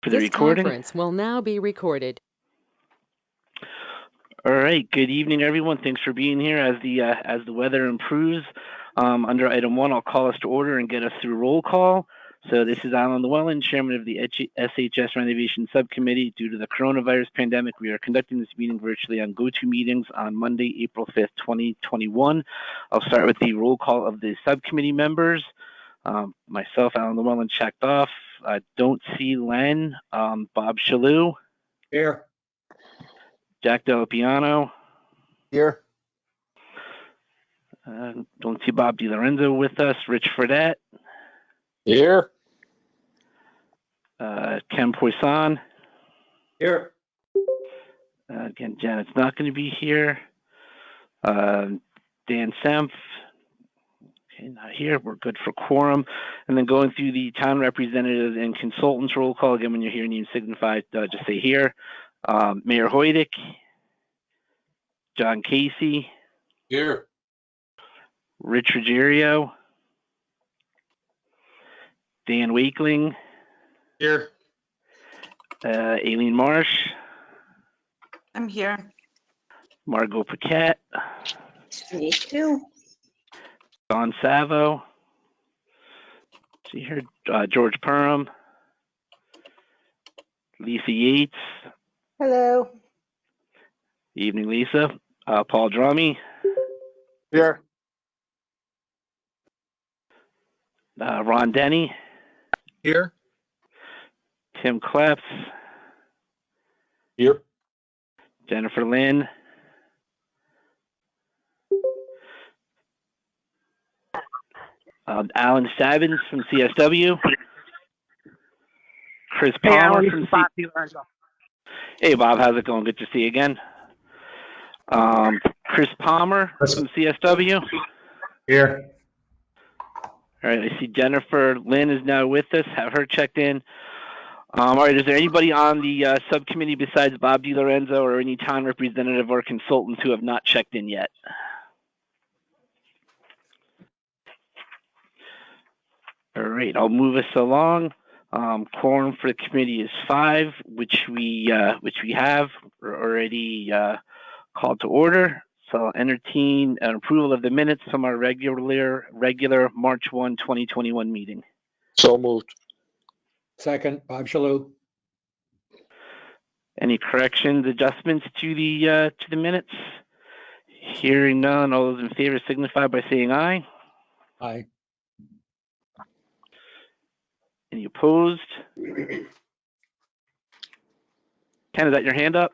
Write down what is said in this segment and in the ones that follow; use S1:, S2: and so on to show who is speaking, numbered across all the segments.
S1: for the
S2: This
S1: recording.
S2: conference will now be recorded.
S1: All right. Good evening, everyone. Thanks for being here. As the weather improves, under item 1, I'll call us to order and get us through roll call. So this is Alan Llewellyn, chairman of the SHS Renovation Subcommittee. Due to the coronavirus pandemic, we are conducting this meeting virtually on GoToMeetings on Monday, April 5th, 2021. I'll start with the roll call of the subcommittee members. Myself, Alan Llewellyn, checked off. I don't see Len. Bob Shalou.
S3: Here.
S1: Jack Delapiano.
S3: Here.
S1: Don't see Bob DiLorenzo with us. Rich Fredette.
S3: Here.
S1: Ken Poisson.
S3: Here.
S1: Again, Janet's not going to be here. Dan Semf. Okay, not here. We're good for quorum. And then going through the town representatives and consultants roll call. Again, when you hear your name signified, just say here. Mayor Hoydick. John Casey.
S3: Here.
S1: Rich Ruggiero. Dan Wakeling.
S3: Here.
S1: Aileen Marsh.
S4: I'm here.
S1: Margot Paquette.
S4: Me too.
S1: Don Savo. See here. George Perham. Lisa Yates.
S4: Hello.
S1: Evening, Lisa. Paul Drummy.
S3: Here.
S1: Ron Denny.
S3: Here.
S1: Tim Kleps.
S3: Here.
S1: Jennifer Lynn. Alan Stabbins from CSW. Chris Palmer from
S5: Bob DiLorenzo.
S1: Hey, Bob. How's it going? Good to see you again. Chris Palmer from CSW.
S3: Here.
S1: All right. I see Jennifer Lynn is now with us. Have her checked in. All right. Is there anybody on the subcommittee besides Bob DiLorenzo or any town representative or consultants who have not checked in yet? All right. I'll move us along. Quorum for the committee is 5, which we have already called to order. So I'll entertain an approval of the minutes from our regular March 1, 2021 meeting.
S3: So moved. Second, Bob Shalou.
S1: Any corrections, adjustments to the minutes? Hearing none, all those in favor signify by saying aye.
S3: Aye.
S1: Any opposed? Ken, is that your hand up?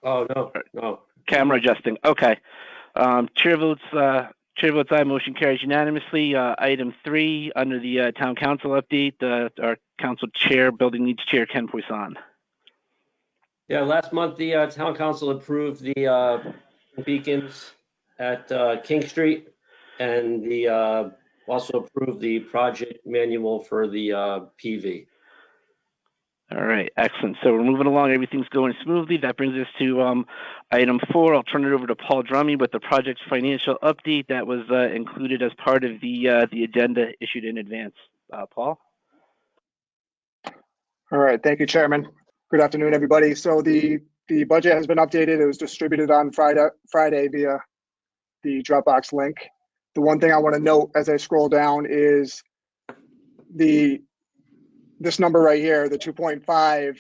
S3: Oh, no.
S1: Camera adjusting. Okay. Chair votes aye. Motion carries unanimously. Item 3 under the town council update. Our council chair, building needs chair, Ken Poisson.
S6: Yeah, last month the town council approved the beacons at King Street, and the also approved the project manual for the PV.
S1: All right, excellent. So we're moving along. Everything's going smoothly. That brings us to item 4. I'll turn it over to Paul Drummy with the project's financial update that was included as part of the agenda issued in advance. Paul?
S5: All right, thank you, Chairman. Good afternoon, everybody. So the budget has been updated. It was distributed on Friday via the Dropbox link. The one thing I want to note as I scroll down is this number right here, the 2.5,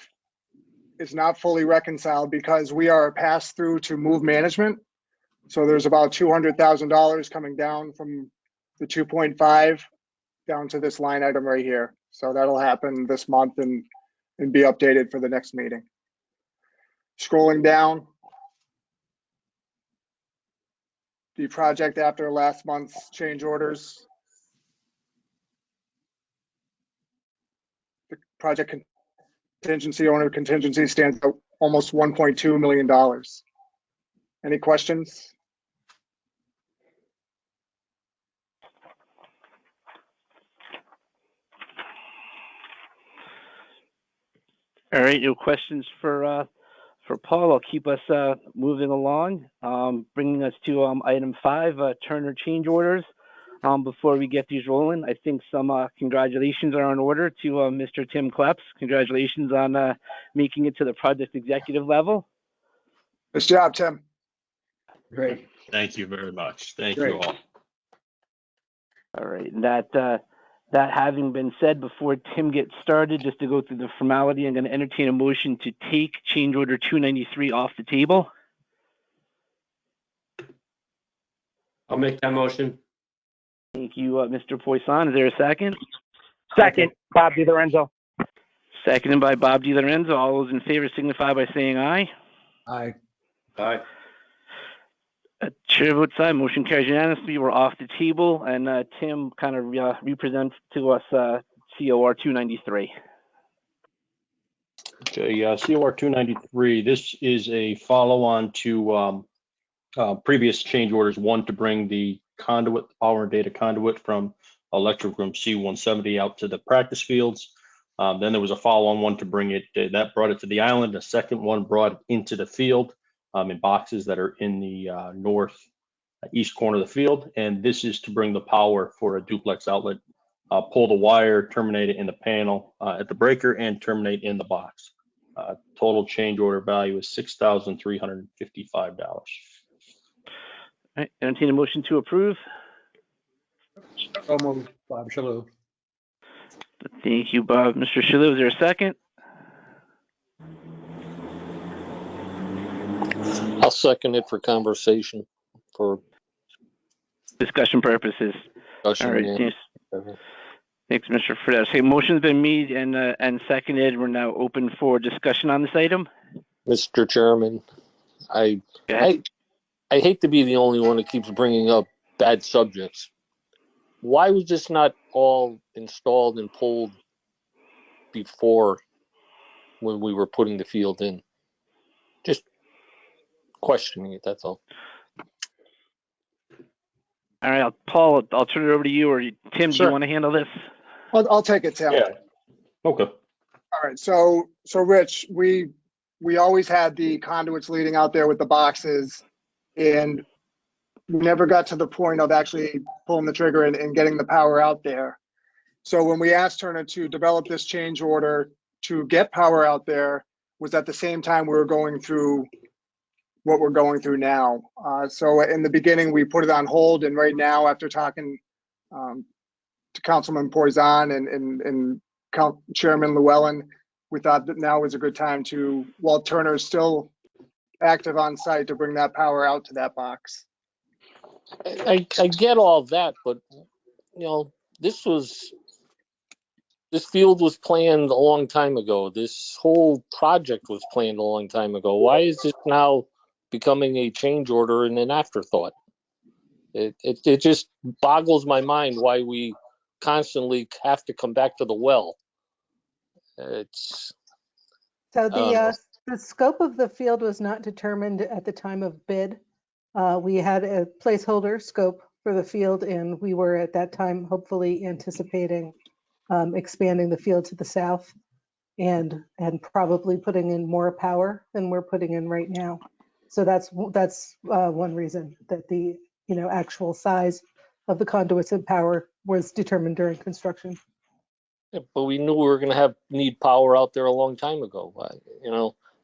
S5: is not fully reconciled because we are passed through to move management. So there's about $200,000 coming down from the 2.5 down to this line item right here. So that'll happen this month and be updated for the next meeting. Scrolling down, the project after last month's change orders. The project contingency, owner contingency stands at almost $1.2 million. Any questions?
S1: All right, no questions for Paul. I'll keep us moving along, bringing us to item 5, Turner change orders. Before we get these rolling, I think some congratulations are in order to Mr. Tim Kleps. Congratulations on making it to the project executive level.
S5: Nice job, Tim.
S3: Great.
S7: Thank you very much. Thank you
S3: Great.
S7: all.
S1: All right, and that having been said, before Tim gets started, just to go through the formality, I'm going to entertain a motion to take change order 293 off the table.
S6: I'll make that motion.
S1: Thank you, Mr. Poisson. Is there a second?
S8: Second, Bob DiLorenzo.
S1: Seconded by Bob DiLorenzo. All those in favor signify by saying aye.
S3: Aye.
S6: Aye.
S1: Chair votes aye. Motion carries unanimously. We're off the table, and Tim kind of represents to us COR 293.
S7: Okay, COR 293, this is a follow-on to previous change orders. One, to bring the conduit, power and data conduit from electric room C170 out to the practice fields. Then there was a follow-on one to bring it, that brought it to the island. The second one brought it into the field in boxes that are in the northeast corner of the field. And this is to bring the power for a duplex outlet, pull the wire, terminate it in the panel at the breaker, and terminate in the box. Total change order value is $6,355.
S1: All right, entertain a motion to approve.
S3: So moved. Bob Shalou.
S1: Thank you, Bob. Mr. Shalou, is there a second?
S9: I'll second it for conversation, for
S1: Discussion purposes.
S9: discussion.
S1: All right,
S9: Yeah.
S1: thanks, Mr. Fredette. Okay, motion's been made and seconded. We're now open for discussion on this item.
S9: Mr. Chairman, I hate to be the only one that keeps bringing up bad subjects. Why was this not all installed and pulled before, when we were putting the field in? Just questioning it, that's all.
S1: All right, Paul, I'll turn it over to you, or Tim, do
S5: Sure.
S1: you want to handle this?
S5: I'll take it, Tim.
S7: Yeah. Okay.
S5: All right, so Rich, we always had the conduits leading out there with the boxes, and we never got to the point of actually pulling the trigger and getting the power out there. So when we asked Turner to develop this change order to get power out there, was at the same time we were going through what we're going through now. So in the beginning, we put it on hold, and right now, after talking to Councilman Poisson and Chairman Llewellyn, we thought that now was a good time to, while Turner is still active on site, to bring that power out to that box.
S9: I get all that, but this field was planned a long time ago. This whole project was planned a long time ago. Why is this now becoming a change order and an afterthought? It just boggles my mind why we constantly have to come back to the well.
S10: So the scope of the field was not determined at the time of bid. We had a placeholder scope for the field, and we were at that time hopefully anticipating expanding the field to the south and probably putting in more power than we're putting in right now. So that's one reason that the actual size of the conduits and power was determined during construction.
S9: Yeah, but we knew we were going to need power out there a long time ago,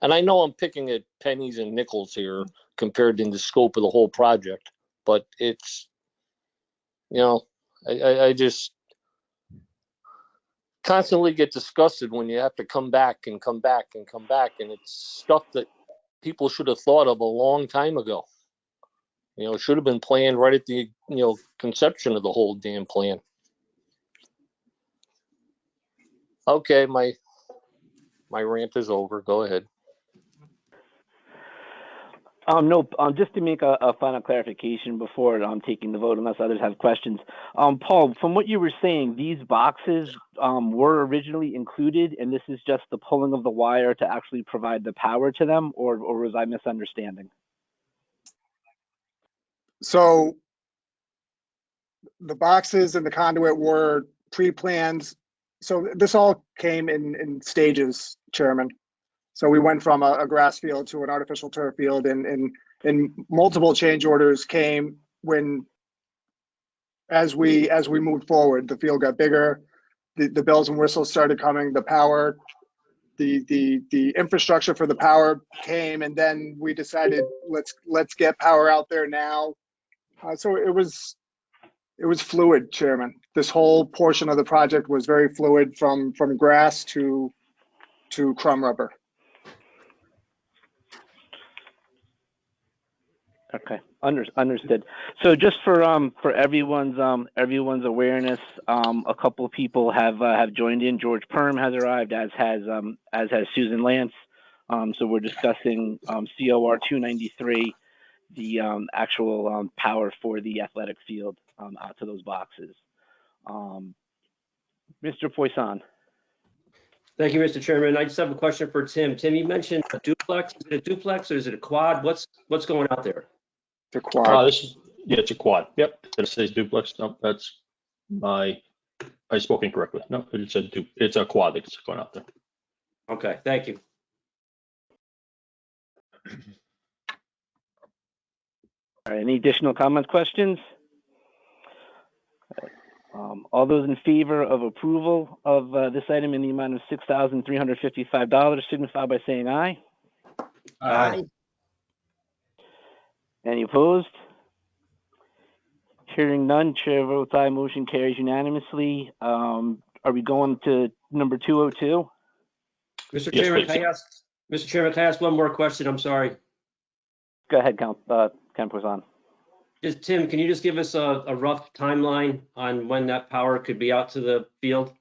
S9: And I know I'm picking at pennies and nickels here compared to the scope of the whole project, but it's, I just constantly get disgusted when you have to come back and come back and come back, and it's stuff that people should have thought of a long time ago. It should have been planned right at the conception of the whole damn plan. Okay, my rant is over. Go ahead.
S1: No, just to make a final clarification before taking the vote, unless others have questions. Paul, from what you were saying, these boxes were originally included, and this is just the pulling of the wire to actually provide the power to them, or was I misunderstanding?
S5: So the boxes and the conduit were pre-planned. So this all came in stages, Chairman. So we went from a grass field to an artificial turf field, and multiple change orders came when as we moved forward. The field got bigger, the bells and whistles started coming, the power, the infrastructure for the power came, and then we decided let's get power out there now. So it was fluid, Chairman. This whole portion of the project was very fluid, from grass to crumb rubber.
S1: Okay, understood. So just for everyone's awareness, a couple of people have joined in. George Perm has arrived, as has Susan Lance. So we're discussing COR 293, the actual power for the athletic field out to those boxes. Mr. Poisson.
S6: Thank you, Mr. Chairman. I just have a question for Tim. Tim, you mentioned a duplex. Is it a duplex or is it a quad? What's going out there?
S5: The quad.
S7: It's a quad. Yep. It says duplex. No, that's I spoke incorrectly. No, it's a quad that's going out there.
S6: Okay, thank you.
S1: All right, any additional comments, questions? All those in favor of approval of this item in the amount of $6,355 signify by saying aye.
S3: Aye.
S1: Any opposed? Hearing none, chair votes aye, motion carries unanimously. Are we going to number 202?
S6: Mr.
S7: Yes,
S6: Chairman,
S7: please.
S6: Mr. Chairman, can I ask one more question? I'm sorry.
S1: Go ahead, Ken Poisson.
S6: Just Tim, can you just give us a rough timeline on when that power could be out to the field?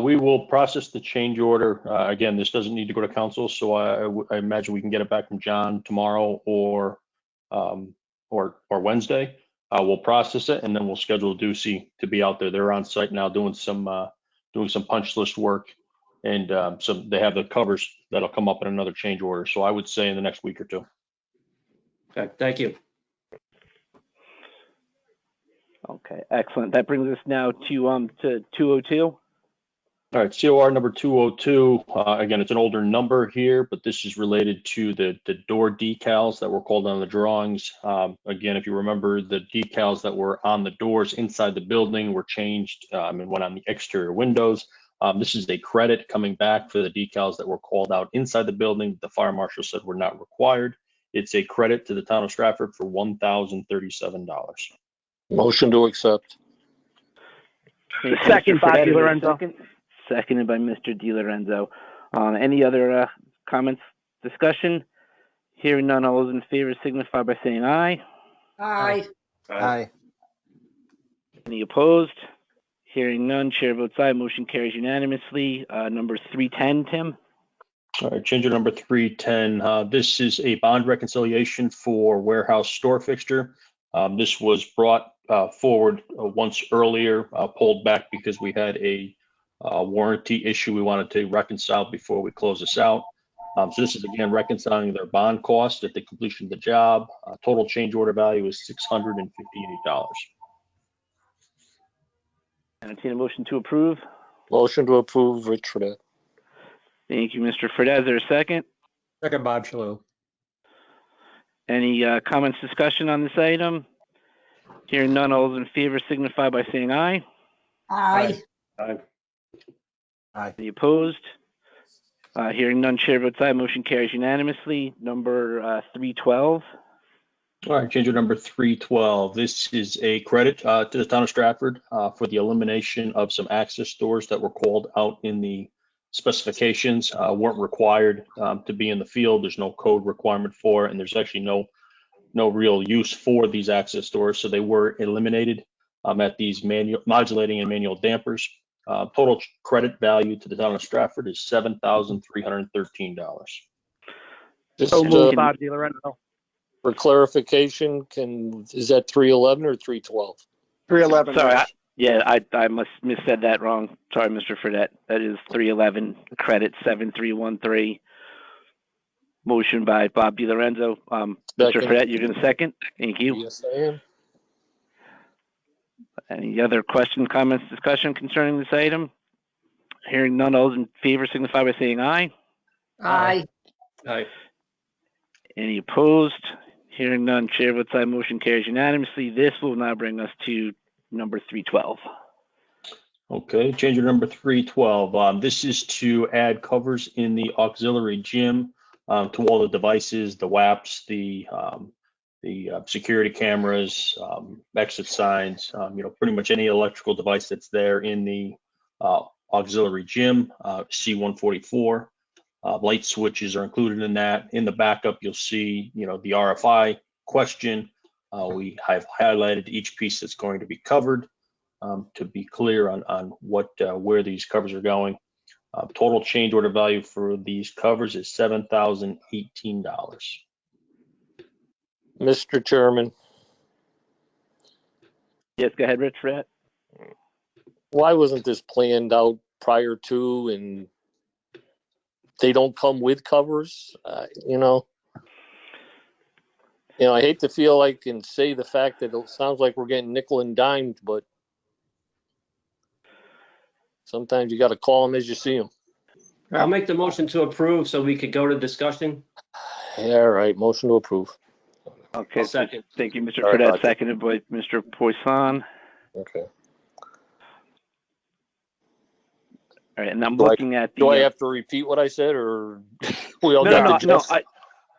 S7: We will process the change order. Again, this doesn't need to go to council, so I imagine we can get it back from John tomorrow or Wednesday. We'll process it, and then we'll schedule Ducey to be out there. They're on site now doing some punch list work, and so they have the covers that'll come up in another change order. So I would say in the next week or two.
S6: Okay, thank you.
S1: Okay, excellent. That brings us now to 202.
S7: All right, COR number 202. Again, it's an older number here, but this is related to the door decals that were called on the drawings. Again, if you remember, the decals that were on the doors inside the building were changed and went on the exterior windows. This is a credit coming back for the decals that were called out inside the building. The fire marshal said were not required. It's a credit to the town of Stratford for $1,037.
S9: Motion to accept.
S8: Second, Bob DiLorenzo.
S1: Seconded by Mr. DiLorenzo. Any other comments, discussion? Hearing none, all those in favor signify by saying aye.
S4: Aye.
S3: Aye.
S1: Any opposed? Hearing none, chair votes aye, motion carries unanimously. Number 310, Tim.
S7: All right, change order number 310. This is a bond reconciliation for warehouse store fixture. This was brought forward once earlier, pulled back because we had a warranty issue we wanted to reconcile before we close this out. So this is again reconciling their bond cost at the completion of the job. Total change order value is $658.
S1: Entertain a motion to approve.
S9: Motion to approve, Rich Fredette.
S1: Thank you, Mr. Fredette. Is there a second?
S3: Second, Bob Shalou.
S1: Any comments, discussion on this item? Hearing none, all those in favor signify by saying aye.
S4: Aye.
S3: Aye.
S1: Any opposed? Hearing none, chair votes aye, motion carries unanimously. Number 312.
S7: All right, change order number 312. This is a credit to the town of Stratford for the elimination of some access doors that were called out in the specifications, weren't required to be in the field. There's no code requirement for it, and there's actually no real use for these access doors, so they were eliminated at these modulating and manual dampers. Total credit value to the town of Stratford is $7,313.
S8: So moved, Bob DiLorenzo.
S9: For clarification, is that 311 or 312?
S5: 311.
S1: Sorry, I must missaid that wrong. Sorry, Mr. Fredette. That is 311, credit 7313. Motion by Bob DiLorenzo. Mr. Fredette, you're going to second? Thank you.
S9: Yes, I am.
S1: Any other questions, comments, discussion concerning this item? Hearing none, all those in favor signify by saying aye.
S4: Aye.
S6: Aye.
S1: Any opposed? Hearing none, chair votes aye, motion carries unanimously. This will now bring us to number 312.
S7: Okay, change order number 312. This is to add covers in the auxiliary gym to all the devices, the WAPs, the security cameras, exit signs, pretty much any electrical device that's there in the auxiliary gym, C144. Light switches are included in that. In the backup, you'll see, the RFI question. We have highlighted each piece that's going to be covered to be clear on where these covers are going. Total change order value for these covers is $7,018.
S9: Mr. Chairman,
S1: Yes, go ahead, Rich, for that.
S9: why wasn't this planned out prior to, and they don't come with covers? I hate to feel like and say the fact that it sounds like we're getting nickel and dimed, but sometimes you got to call them as you see them.
S6: I'll make the motion to approve so we could go to discussion.
S9: All right, motion to approve.
S1: Okay,
S6: I'll second.
S1: Thank you, Mr.
S9: Sorry
S1: Fredette,
S9: about that.
S1: seconded by Mr. Poisson.
S9: Okay.
S1: All right, and I'm
S9: Do I-
S1: looking at the.
S9: Do I have to repeat what I said, or we all
S1: No,
S9: got the gist?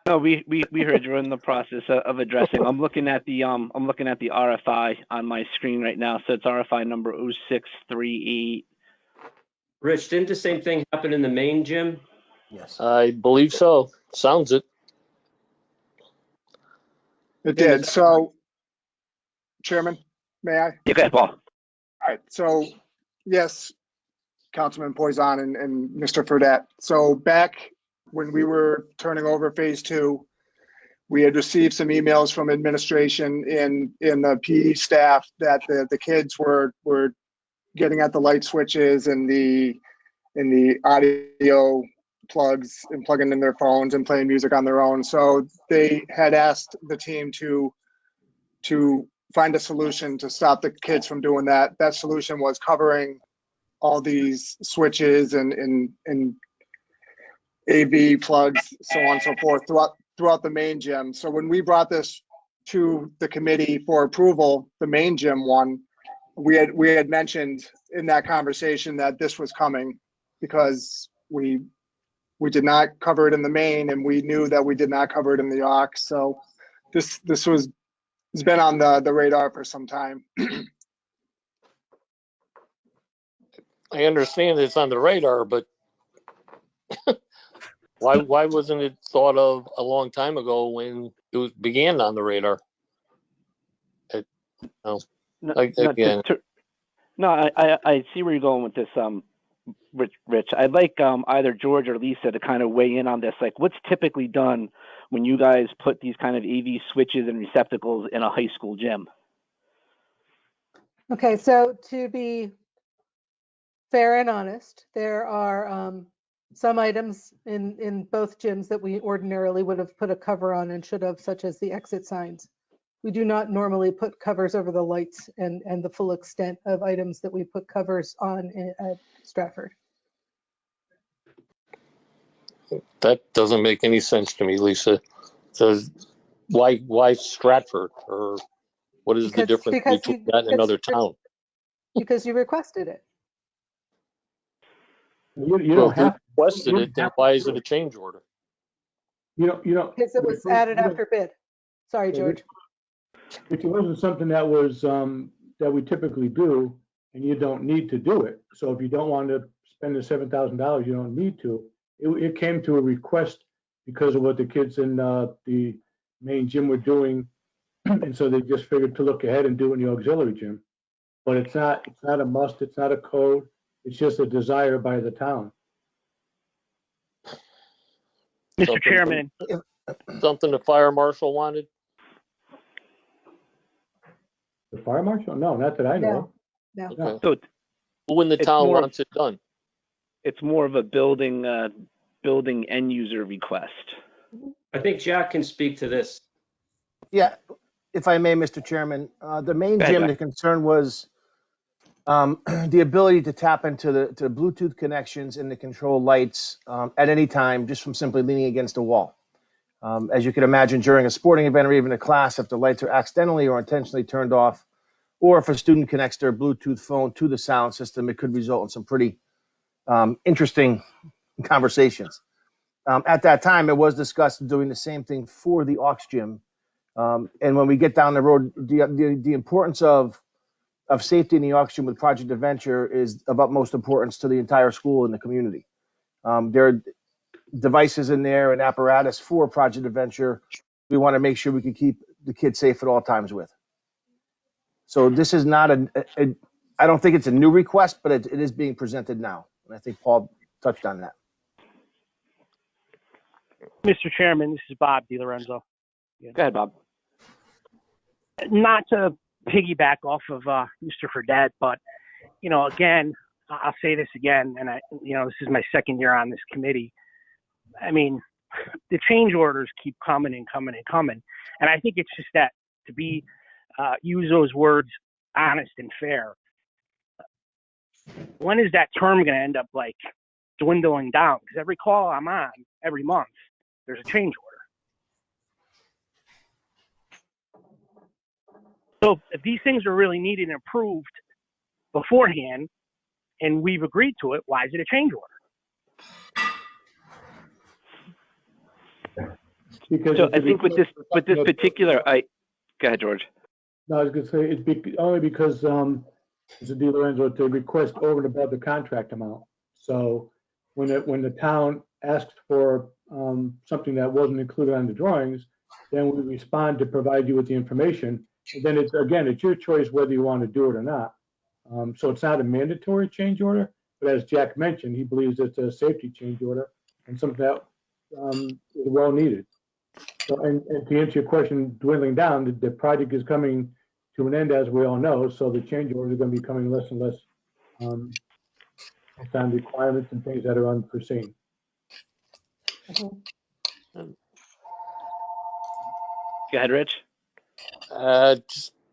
S1: No, we heard you're in the process of addressing. I'm looking at the RFI on my screen right now. So it's RFI number 0638.
S6: Rich, didn't the same thing happen in the main gym?
S3: Yes.
S9: I believe so. Sounds it.
S5: It did. So, Chairman, may I?
S1: Yeah, go ahead, Paul.
S5: All right. So, yes, Councilman Poisson and Mr. Fredette. So back when we were turning over phase 2, we had received some emails from administration in the PE staff that the kids were getting at the light switches and the audio plugs and plugging in their phones and playing music on their own. So they had asked the team to find a solution to stop the kids from doing that. That solution was covering all these switches and AV plugs, so on and so forth, throughout the main gym. So when we brought this to the committee for approval, the main gym one, we had mentioned in that conversation that this was coming because we did not cover it in the main, and we knew that we did not cover it in the aux. So this has been on the radar for some time.
S9: I understand it's on the radar, but why wasn't it thought of a long time ago when it began on the radar? I
S1: see where you're going with this, Rich. I'd like either George or Lisa to kind of weigh in on this. Like, what's typically done when you guys put these kind of AV switches and receptacles in a high school gym?
S10: Okay, so to be fair and honest, there are some items in both gyms that we ordinarily would have put a cover on and should have, such as the exit signs. We do not normally put covers over the lights and the full extent of items that we put covers on at Stratford.
S9: That doesn't make any sense to me, Lisa. So why Stratford, or what is the difference between that and another town?
S10: Because you requested it.
S3: You don't have
S9: requested it, then why is it a change order?
S3: You don't.
S10: Because it was added after bid. Sorry, George.
S3: It wasn't something that was that we typically do, and you don't need to do it. So if you don't want to spend the $7,000, you don't need to. It came to a request because of what the kids in the main gym were doing, and so they just figured to look ahead and do it in the auxiliary gym. But it's not a must. It's not a code. It's just a desire by the town.
S8: Mr. Chairman.
S9: Something the fire marshal wanted?
S3: The fire marshal? No, not that I know.
S10: No.
S9: Okay.
S1: So
S9: Who in the town wants it done?
S1: it's more of a building end user request.
S6: I think Jack can speak to this.
S11: Yeah, if I may, Mr. Chairman, the main
S1: Go ahead,
S11: gym,
S1: Jack.
S11: the concern was the ability to tap into the Bluetooth connections and the control lights at any time, just from simply leaning against a wall. As you can imagine, during a sporting event or even a class, if the lights are accidentally or intentionally turned off, or if a student connects their Bluetooth phone to the sound system, it could result in some pretty interesting conversations. At that time, it was discussed doing the same thing for the aux gym. And when we get down the road, the importance of safety in the aux gym with Project Adventure is of utmost importance to the entire school and the community. There are devices in there and apparatus for Project Adventure. We want to make sure we can keep the kids safe at all times with. So this is not I don't think it's a new request, but it is being presented now. And I think Paul touched on that.
S8: Mr. Chairman, this is Bob DiLorenzo.
S1: Go ahead, Bob.
S8: Not to piggyback off of Mr. Fredette, but, again, I'll say this again, and this is my second year on this committee. I mean, the change orders keep coming and coming and coming. And I think it's just that to be, use those words, honest and fair. When is that term going to end up like dwindling down? Because every call I'm on every month, there's a change order. So if these things are really needed and approved beforehand and we've agreed to it, why is it a change order?
S3: Because
S1: so I think with this particular, go ahead, George.
S3: No, I was going to say it's only because Mr. DiLorenzo to request over and above the contract amount. So when the town asks for something that wasn't included on the drawings, then we respond to provide you with the information. And then it's your choice whether you want to do it or not. So it's not a mandatory change order, but as Jack mentioned, he believes it's a safety change order and something that is well needed. So, and to answer your question, dwindling down, the project is coming to an end, as we all know. So the change orders are going to be coming less and less based on requirements and things that are unforeseen.
S1: Go ahead, Rich.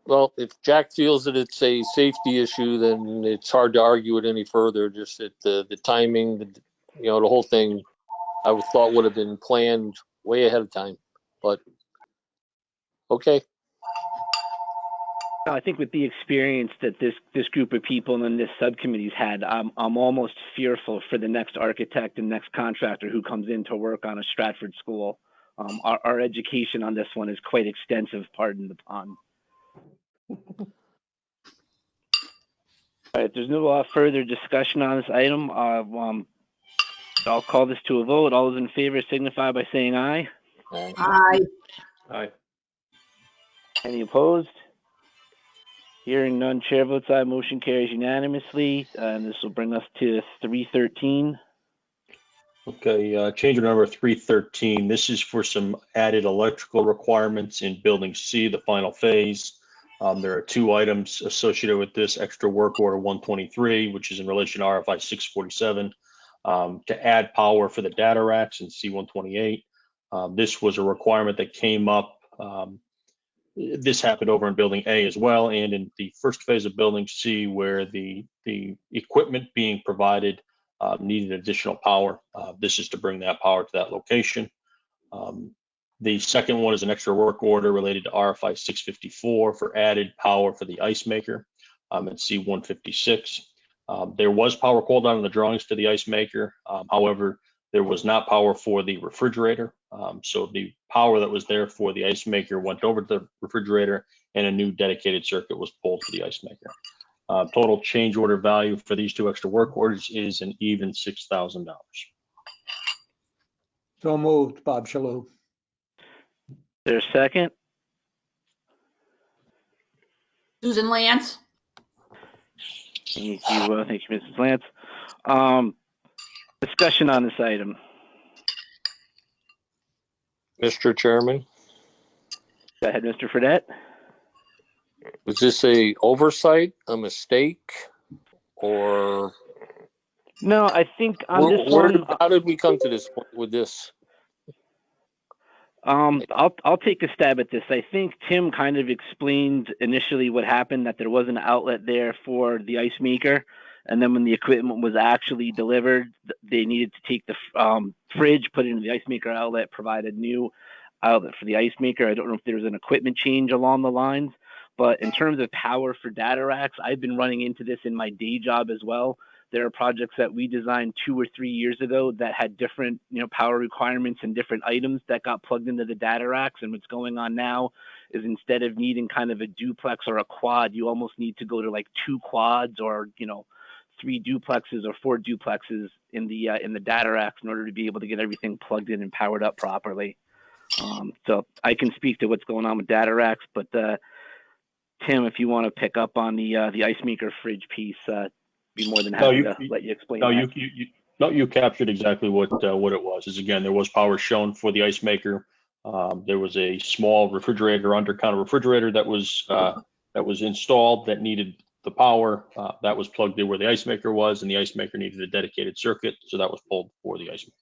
S9: Well, if Jack feels that it's a safety issue, then it's hard to argue it any further. Just that the timing, the whole thing, I thought would have been planned way ahead of time. But okay.
S1: I think with the experience that this group of people and this subcommittee's had, I'm almost fearful for the next architect and next contractor who comes in to work on a Stratford school. Our education on this one is quite extensive, pardon the pun. All right, there's no further discussion on this item. I'll call this to a vote. All those in favor signify by saying aye.
S4: Aye.
S6: Aye.
S1: Any opposed? Hearing none, chair votes aye. Motion carries unanimously, and this will bring us to 313.
S7: Okay, change order number 313. This is for some added electrical requirements in Building C, the final phase. There are two items associated with this: extra work order 123, which is in relation to RFI 647, to add power for the data racks in C128. This was a requirement that came up. This happened over in Building A as well, and in the first phase of Building C, where the equipment being provided needed additional power. This is to bring that power to that location. The second one is an extra work order related to RFI 654 for added power for the ice maker at C156. There was power called on in the drawings to the ice maker. However, there was not power for the refrigerator. So the power that was there for the ice maker went over to the refrigerator, and a new dedicated circuit was pulled for the ice maker. Total change order value for these two extra work orders is an even $6,000.
S12: So moved, Bob Shalhoub.
S1: There's a second?
S4: Susan Lance.
S1: Thank you, Mrs. Lance. Discussion on this item.
S9: Mr. Chairman.
S1: Go ahead, Mr. Fredette.
S9: Was this a oversight, a mistake, or?
S1: No, I think on this one.
S9: How did we come to this point with this?
S1: I'll take a stab at this. I think Tim kind of explained initially what happened, that there was an outlet there for the ice maker, and then when the equipment was actually delivered, they needed to take the fridge, put it in the ice maker outlet, provide a new outlet for the ice maker. I don't know if there's an equipment change along the lines, but in terms of power for data racks, I've been running into this in my day job as well. There are projects that we designed 2 or 3 years ago that had different, power requirements and different items that got plugged into the data racks. And what's going on now is instead of needing kind of a duplex or a quad, you almost need to go to like 2 quads or, 3 duplexes or 4 duplexes in the data racks in order to be able to get everything plugged in and powered up properly. So I can speak to what's going on with data racks, but Tim, if you want to pick up on the ice maker fridge piece, be more than happy to let you explain.
S7: You captured exactly what it was. Is again, there was power shown for the ice maker. There was a small refrigerator, under-counter refrigerator that was installed that needed the power. That was plugged in where the ice maker was, and the ice maker needed a dedicated circuit, so that was pulled for the ice maker.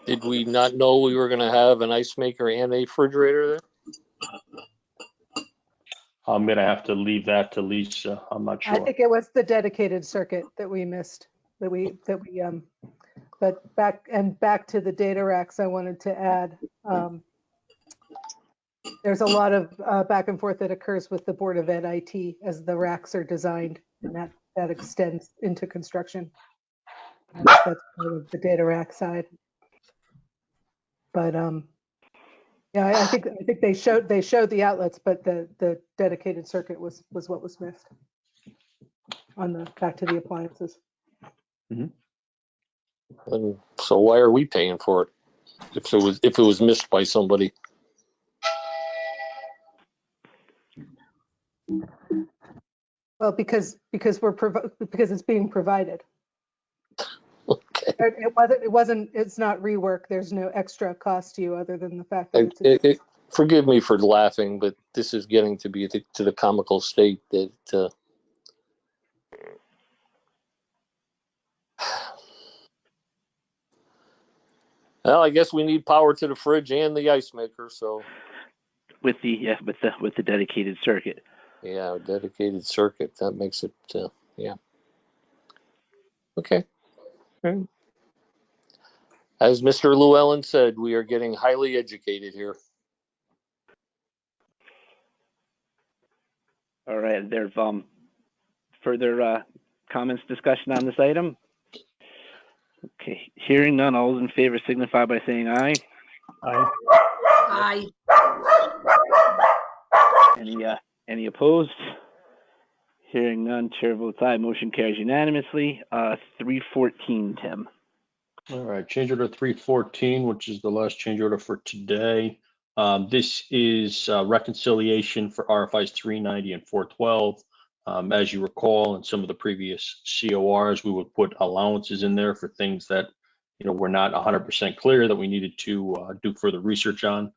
S9: Did we not know we were going to have an ice maker and a refrigerator there?
S7: I'm going to have to leave that to Lisa. I'm not sure.
S10: I think it was the dedicated circuit that we missed, but back to the data racks, I wanted to add, there's a lot of back and forth that occurs with the Board of Ed IT as the racks are designed, and that extends into construction. That's part of the data rack side. But yeah, I think they showed the outlets, but the dedicated circuit was what was missed on the back to the appliances.
S9: Mm-hmm. And so why are we paying for it if it was missed by somebody?
S10: Well, because it's being provided.
S9: Okay.
S10: It's not rework. There's no extra cost to you other than the fact that
S9: forgive me for laughing, but this is getting to be to the comical state that well, I guess we need power to the fridge and the ice maker, so
S1: with the dedicated circuit.
S9: Yeah, dedicated circuit, that makes it yeah. Okay. Right. As Mr. Llewellyn said, we are getting highly educated here.
S1: All right. There's further comments, discussion on this item? Okay. Hearing none, all those in favor signify by saying aye.
S12: Aye.
S4: Aye.
S1: Any opposed? Hearing none, chair votes aye. Motion carries unanimously. 314, Tim.
S7: All right, change order 314, which is the last change order for today. This is reconciliation for RFIs 390 and 412. As you recall, in some of the previous CORs, we would put allowances in there for things that were not 100% clear that we needed to do further research on.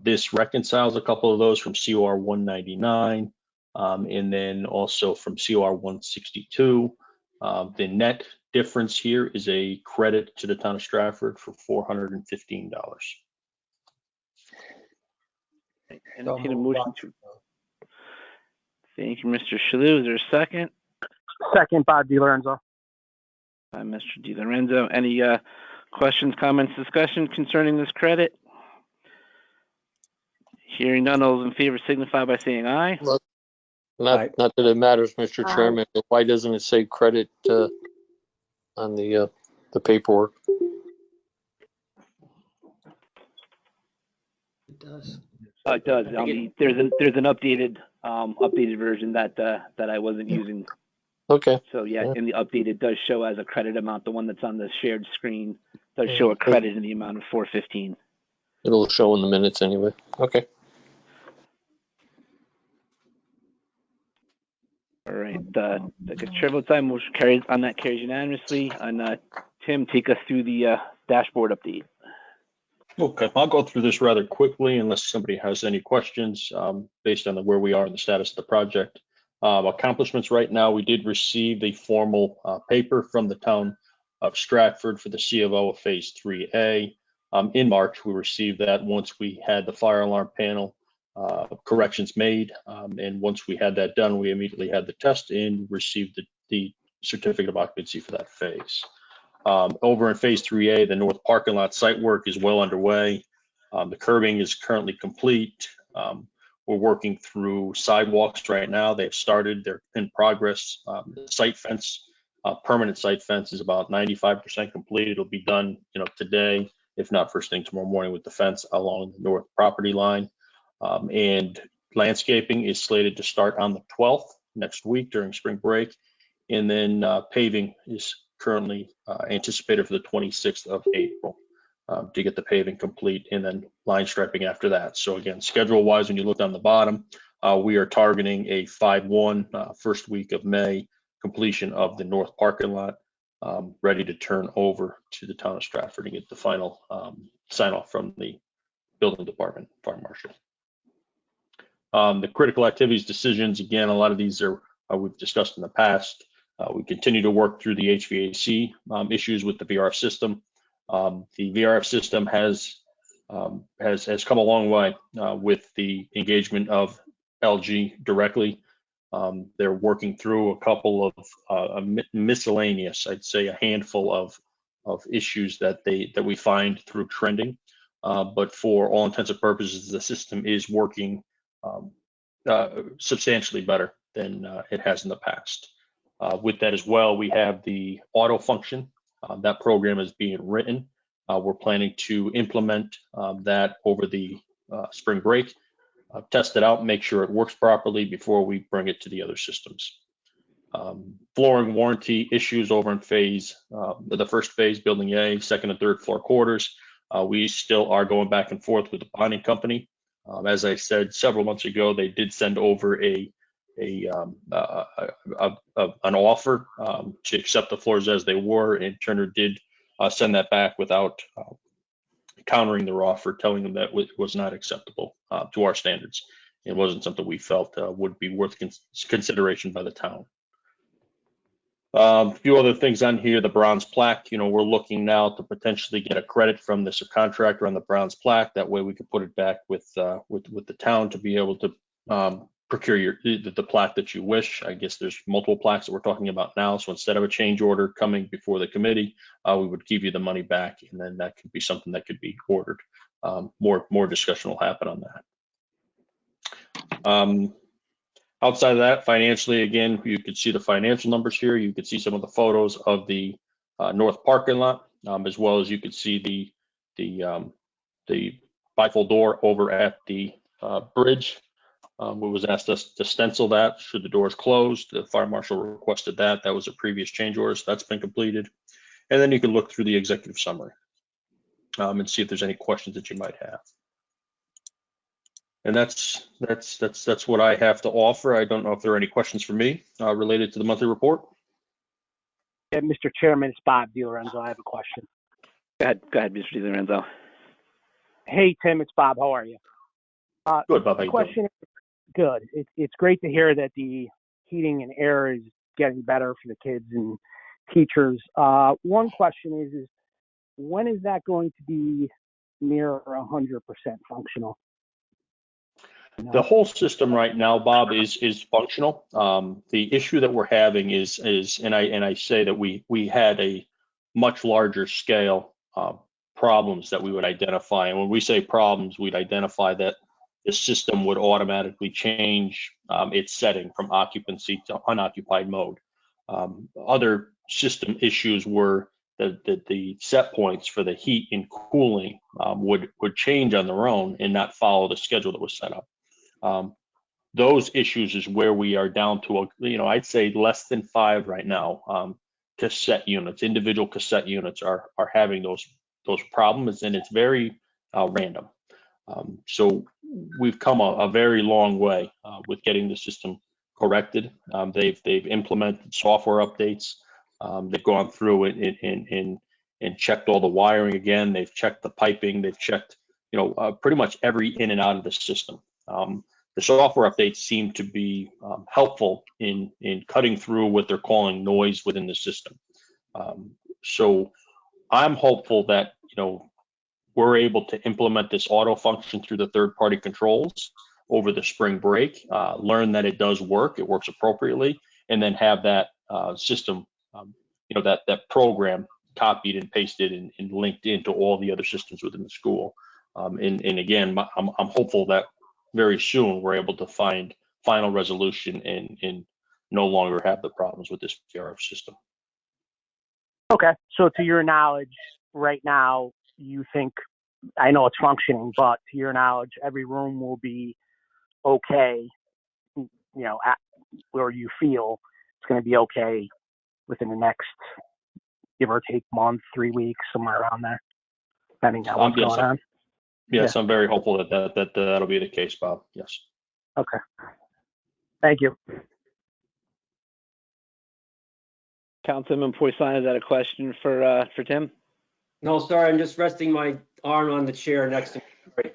S7: This reconciles a couple of those from COR 199 and then also from COR 162. The net difference here is a credit to the town of Stratford for $415.
S1: Entertain a motion to. Thank you, Mr. Shalou. Is there a second?
S8: Second, Bob DiLorenzo.
S1: By Mr. DiLorenzo. Any questions, comments, discussion concerning this credit? Hearing none, all those in favor signify by saying aye.
S9: Not that it matters, Mr. Chairman, but why doesn't it say credit on the paperwork?
S12: It does.
S1: It does. There's an updated version that I wasn't using.
S9: Okay.
S1: So yeah, in the update it does show as a credit amount. The one that's on the shared screen does show a credit in the amount of $415.
S9: It'll show in the minutes anyway. Okay.
S1: All right. The chair votes aye. Motion carries unanimously. And Tim, take us through the dashboard update.
S7: Okay, I'll go through this rather quickly unless somebody has any questions based on where we are in the status of the project. Accomplishments right now, we did receive a formal paper from the town of Stratford for the C of O of Phase 3A. In March, we received that once we had the fire alarm panel corrections made. And once we had that done, we immediately had the test and received the certificate of occupancy for that phase. Over in Phase 3A, the north parking lot site work is well underway. The curbing is currently complete. We're working through sidewalks right now. They've started, they're in progress. The site fence, permanent site fence is about 95% complete. It'll be done, today, if not first thing tomorrow morning, with the fence along the north property line. And landscaping is slated to start on the 12th next week during spring break. And then paving is currently anticipated for the 26th of April to get the paving complete, and then line striping after that. So again, schedule-wise, when you look down the bottom, we are targeting a 5/1 first week of May completion of the north parking lot, ready to turn over to the town of Stratford and get the final sign-off from the building department, fire marshal. The critical activities decisions, again, a lot of these are we've discussed in the past. We continue to work through the HVAC issues with the VRF system. The VRF system has come a long way with the engagement of LG directly. They're working through a couple of miscellaneous, I'd say a handful of issues that we find through trending. But for all intents and purposes, the system is working substantially better than it has in the past. With that as well, we have the auto function. That program is being written. We're planning to implement that over the spring break, test it out, make sure it works properly before we bring it to the other systems. Flooring warranty issues over in the first phase, building A, second and third floor quarters. We still are going back and forth with the bonding company. As I said several months ago, they did send over an offer to accept the floors as they were, and Turner did send that back without countering their offer, telling them that it was not acceptable to our standards. It wasn't something we felt would be worth consideration by the town. A few other things on here, the bronze plaque, we're looking now to potentially get a credit from the subcontractor on the bronze plaque. That way we could put it back with the town to be able to procure the plaque that you wish. I guess there's multiple plaques that we're talking about now. So instead of a change order coming before the committee, we would give you the money back, and then that could be something that could be ordered. More discussion will happen on that. Outside of that, financially, again, you could see the financial numbers here. You could see some of the photos of the north parking lot, as well as you could see the bifold door over at the bridge. We was asked us to stencil that should the doors closed. The fire marshal requested that. That was a previous change order, so that's been completed. And then you can look through the executive summary and see if there's any questions that you might have. And that's what I have to offer. I don't know if there are any questions for me related to the monthly report.
S8: Yeah, Mr. Chairman, it's Bob DiLorenzo. I have a question.
S1: Go ahead, Mr. DiLorenzo.
S8: Hey, Tim, it's Bob. How are you?
S7: Good, Bob.
S8: The question is good. It's great to hear that the heating and air is getting better for the kids and teachers. One question is when is that going to be near 100% functional?
S7: The whole system right now, Bob, is functional. The issue that we're having is and I say that we had a much larger scale problems that we would identify. And when we say problems, we'd identify that the system would automatically change its setting from occupancy to unoccupied mode. Other system issues were the set points for the heat and cooling would change on their own and not follow the schedule that was set up. Those issues is where we are down to, I'd say less than 5 right now. Cassette units, individual cassette units are having those problems, and it's very random. So we've come a very long way with getting the system corrected. They've implemented software updates. They've gone through it and checked all the wiring again. They've checked the piping. They've checked, pretty much every in and out of the system. The software updates seem to be helpful in cutting through what they're calling noise within the system. So I'm hopeful that, we're able to implement this auto function through the third-party controls over the spring break, learn that it does work, it works appropriately, and then have that system, that program copied and pasted and linked into all the other systems within the school. And again, I'm hopeful that very soon we're able to find final resolution and no longer have the problems with this PRF system.
S8: Okay. So to your knowledge, right now, you think, I know it's functioning, but to your knowledge, every room will be okay, where you feel it's going to be okay within the next, give or take, month, 3 weeks, somewhere around there, depending on what's going on.
S7: Yes, I'm very hopeful that that'll be the case, Bob. Yes.
S8: Okay. Thank you.
S1: Councilman Poisson, is that a question for Tim?
S6: No, sorry, I'm just resting my arm on the chair next to me.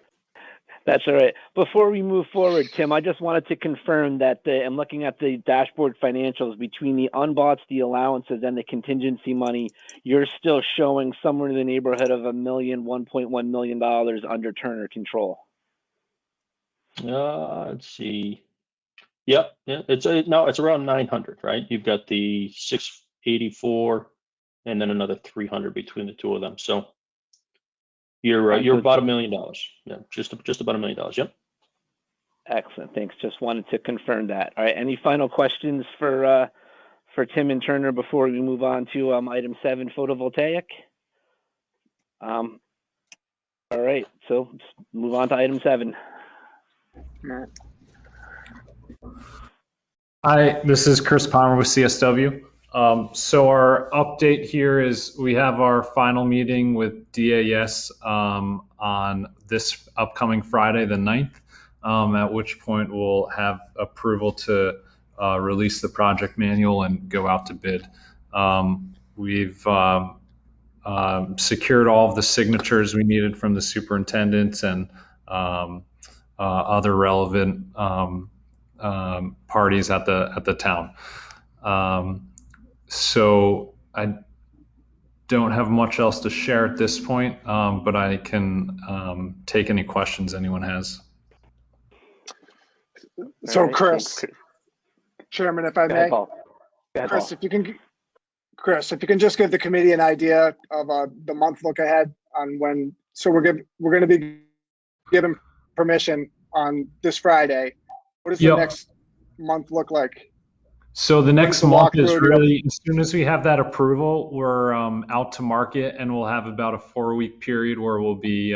S1: That's all right. Before we move forward, Tim, I just wanted to confirm that I'm looking at the dashboard financials between the unbots, the allowances, and the contingency money. You're still showing somewhere in the neighborhood of $1.1 million under Turner control.
S7: Let's see. Yep. Yeah. It's around 900, right? You've got the 684 and then another 300 between the two of them. So you're about $1 million. Yeah, just about $1 million. Yep.
S1: Excellent. Thanks. Just wanted to confirm that. All right. Any final questions for Tim and Turner before we move on to item 7, photovoltaic? All right. So let's move on to item 7.
S13: Hi, this is Chris Palmer with CSW. So our update here is we have our final meeting with DAS on this upcoming Friday, the 9th, at which point we'll have approval to release the project manual and go out to bid. We've secured all of the signatures we needed from the superintendents and other relevant parties at the town. So I don't have much else to share at this point, but I can take any questions anyone has.
S5: So Chris, Chairman, if I may, Chris, if you can just give the committee an idea of the month look ahead on when. So we're going to be given permission on this Friday. What does the next month look like?
S13: So the next month is really, as soon as we have that approval, we're out to market, and we'll have about a 4-week period where we'll be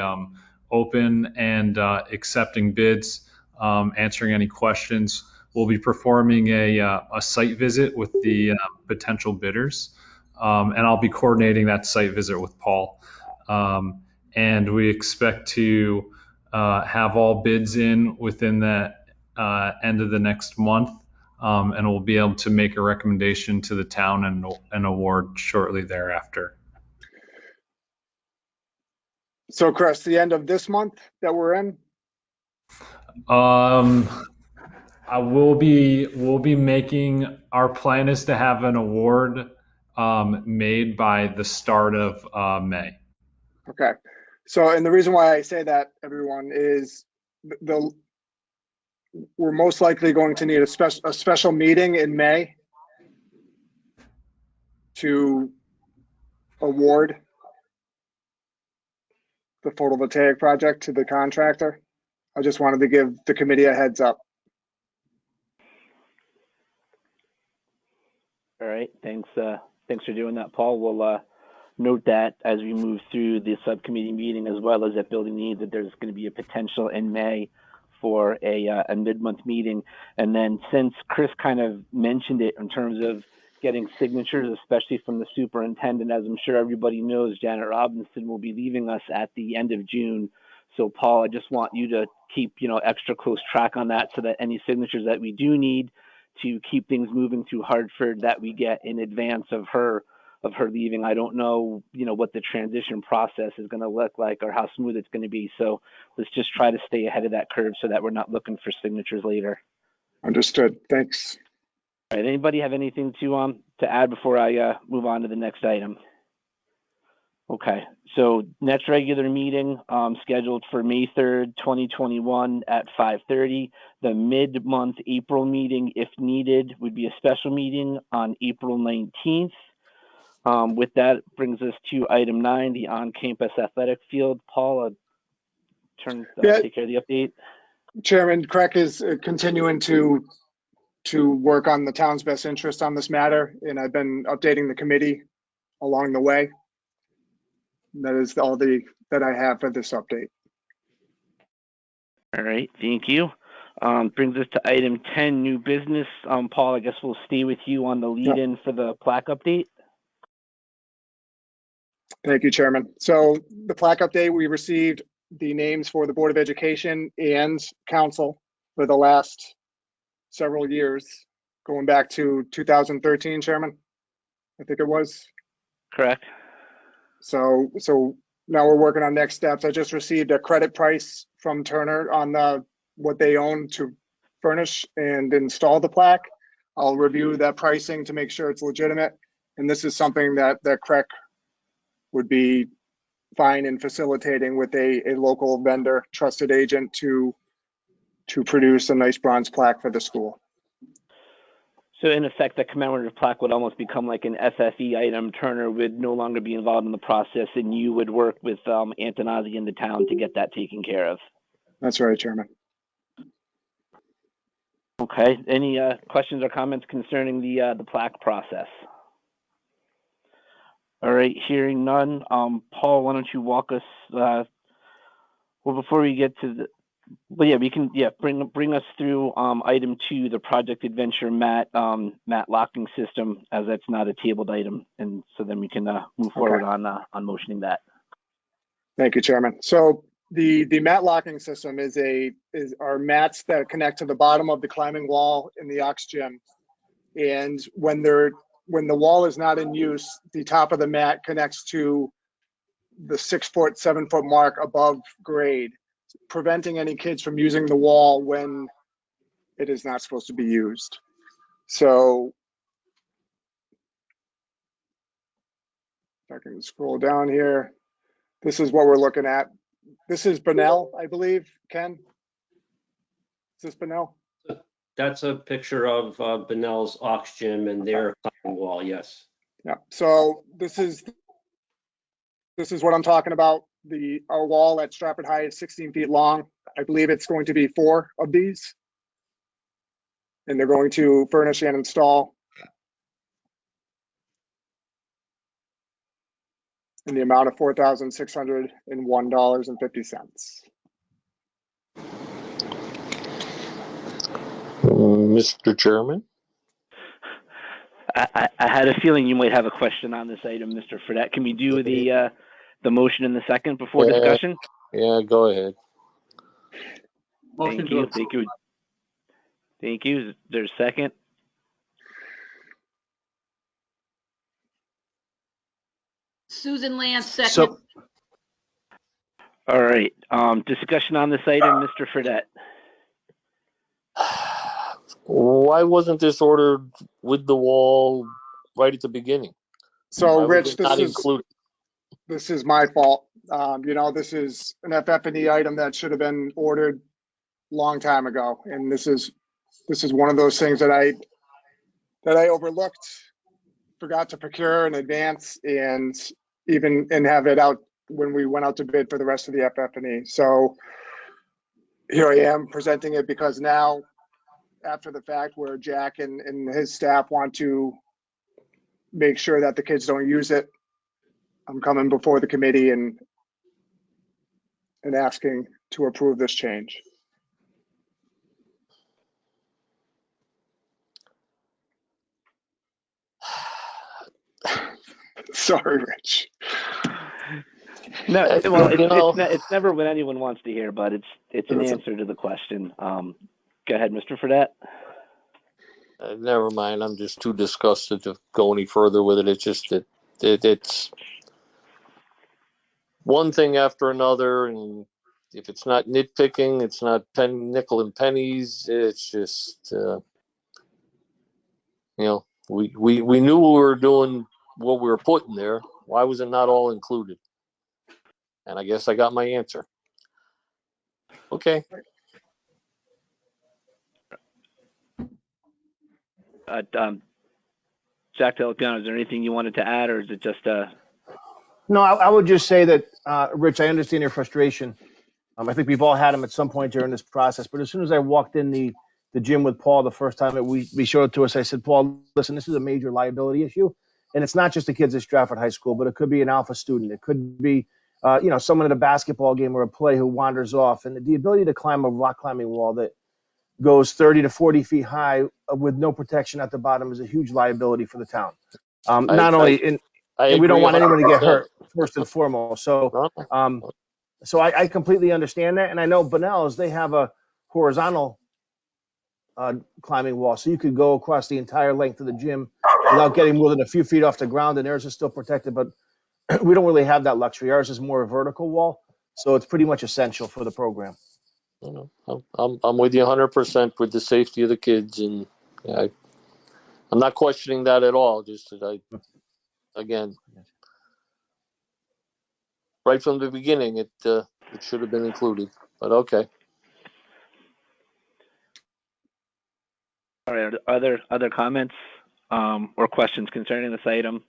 S13: open and accepting bids, answering any questions. We'll be performing a site visit with the potential bidders, and I'll be coordinating that site visit with Paul. And we expect to have all bids in within the end of the next month. And we'll be able to make a recommendation to the town and award shortly thereafter.
S5: So, Chris, the end of this month that we're in?
S13: We'll be making, our plan is to have an award made by the start of May.
S5: Okay. So, and the reason why I say that, everyone, is we're most likely going to need a special meeting in May to award the photovoltaic project to the contractor. I just wanted to give the committee a heads up.
S1: All right. Thanks for doing that, Paul. We'll note that as we move through the subcommittee meeting, as well as at building needs, that there's going to be a potential in May for a mid-month meeting. And then since Chris kind of mentioned it in terms of getting signatures, especially from the superintendent, as I'm sure everybody knows, Janet Robinson will be leaving us at the end of June. So Paul, I just want you to keep, extra close track on that so that any signatures that we do need to keep things moving through Hartford that we get in advance of her leaving. I don't know, what the transition process is going to look like or how smooth it's going to be. So let's just try to stay ahead of that curve so that we're not looking for signatures later.
S5: Understood. Thanks.
S1: All right. Anybody have anything to add before I move on to the next item? Okay. So next regular meeting scheduled for May 3rd, 2021 at 5:30. The mid-month April meeting, if needed, would be a special meeting on April 19th. With that brings us to item 9, the on-campus athletic field. Paul, take care of the update.
S5: Chairman, Craig is continuing to work on the town's best interest on this matter, and I've been updating the committee along the way. That is all that I have for this update.
S1: All right, thank you. Brings us to item 10, new business. Paul, I guess we'll stay with you on the lead-in for the plaque update.
S5: Thank you, Chairman. So the plaque update, we received the names for the Board of Education and Council for the last several years, going back to 2013, Chairman, I think it was.
S1: Correct.
S5: So now we're working on next steps. I just received a credit price from Turner on what they own to furnish and install the plaque. I'll review that pricing to make sure it's legitimate. And this is something that Craig would be fine in facilitating with a local vendor, trusted agent to produce a nice bronze plaque for the school.
S1: So in effect, the commemorative plaque would almost become like an FFE item. Turner would no longer be involved in the process, and you would work with Antonazi in the town to get that taken care of.
S5: That's right, Chairman.
S1: Okay. Any questions or comments concerning the plaque process? All right. Hearing none. Paul, why don't you walk us? Well, before we get to the. Well, yeah, we can. Yeah, bring us through item 2, the Project Adventure mat locking system, as that's not a tabled item, and so then we can move forward on motioning that.
S5: Thank you, Chairman. So the mat locking system is our mats that connect to the bottom of the climbing wall in the Ox Gym, and when the wall is not in use, the top of the mat connects to the 6-foot, 7-foot mark above grade, preventing any kids from using the wall when it is not supposed to be used. So if I can scroll down here, this is what we're looking at. This is Bunnell, I believe, Ken? Is this Bunnell?
S6: That's a picture of Bunnell's Ox Gym and their climbing wall, yes.
S5: Yeah, so this is what I'm talking about. Our wall at Stratford High is 16 feet long. I believe it's going to be 4 of these. And they're going to furnish and install in the amount of $4,601.50.
S9: Mr. Chairman?
S1: I had a feeling you might have a question on this item, Mr. Fredette. Can we do the motion in the second before discussion?
S9: Yeah, go ahead.
S1: Thank you. Thank you. Thank you. Is there a second?
S4: Susan Lance, second.
S1: All right. Discussion on this item, Mr. Fredette.
S9: Why wasn't this ordered with the wall right at the beginning?
S5: So,
S9: Why
S5: Rich,
S9: this
S5: is my fault. This is an FF&E item that should have been ordered long time ago, and this is one of those things that I overlooked, forgot to procure in advance, and have it out when we went out to bid for the rest of the FF&E. So here I am presenting it because now, after the fact, where Jack and his staff want to make sure that the kids don't use it, I'm coming before the committee and asking to approve this change. Sorry, Rich.
S1: No, well, it's never what anyone wants to hear, but it's an answer to the question. Go ahead, Mr. Fredette.
S9: Never mind. I'm just too disgusted to go any further with it. It's just that it's one thing after another, and if it's not nitpicking, it's not nickel and pennies. It's just we knew we were doing what we were putting there. Why was it not all included? And I guess I got my answer. Okay.
S1: Jack Delapiano, is there anything you wanted to add, or is it just
S11: No, I would just say that, Rich, I understand your frustration. I think we've all had them at some point during this process. But as soon as I walked in the gym with Paul the first time that we showed it to us, I said, Paul, listen, this is a major liability issue. And it's not just the kids at Stratford High School, but it could be an Alpha student. It could be, someone at a basketball game or a play who wanders off. And the ability to climb a rock climbing wall that goes 30 to 40 feet high with no protection at the bottom is a huge liability for the town. Not only in,
S9: I
S11: and we don't
S9: agree
S11: want anyone to get
S9: 100%.
S11: hurt first and foremost. So, so I completely understand that. And I know Bunnell's, they have a horizontal climbing wall. So you could go across the entire length of the gym without getting more than a few feet off the ground, and theirs is still protected. But we don't really have that luxury. Ours is more a vertical wall. So it's pretty much essential for the program.
S9: I'm with you 100% with the safety of the kids. And I'm not questioning that at all. Just that again, right from the beginning, it should have been included, but okay.
S1: all right? Other comments or questions concerning this item?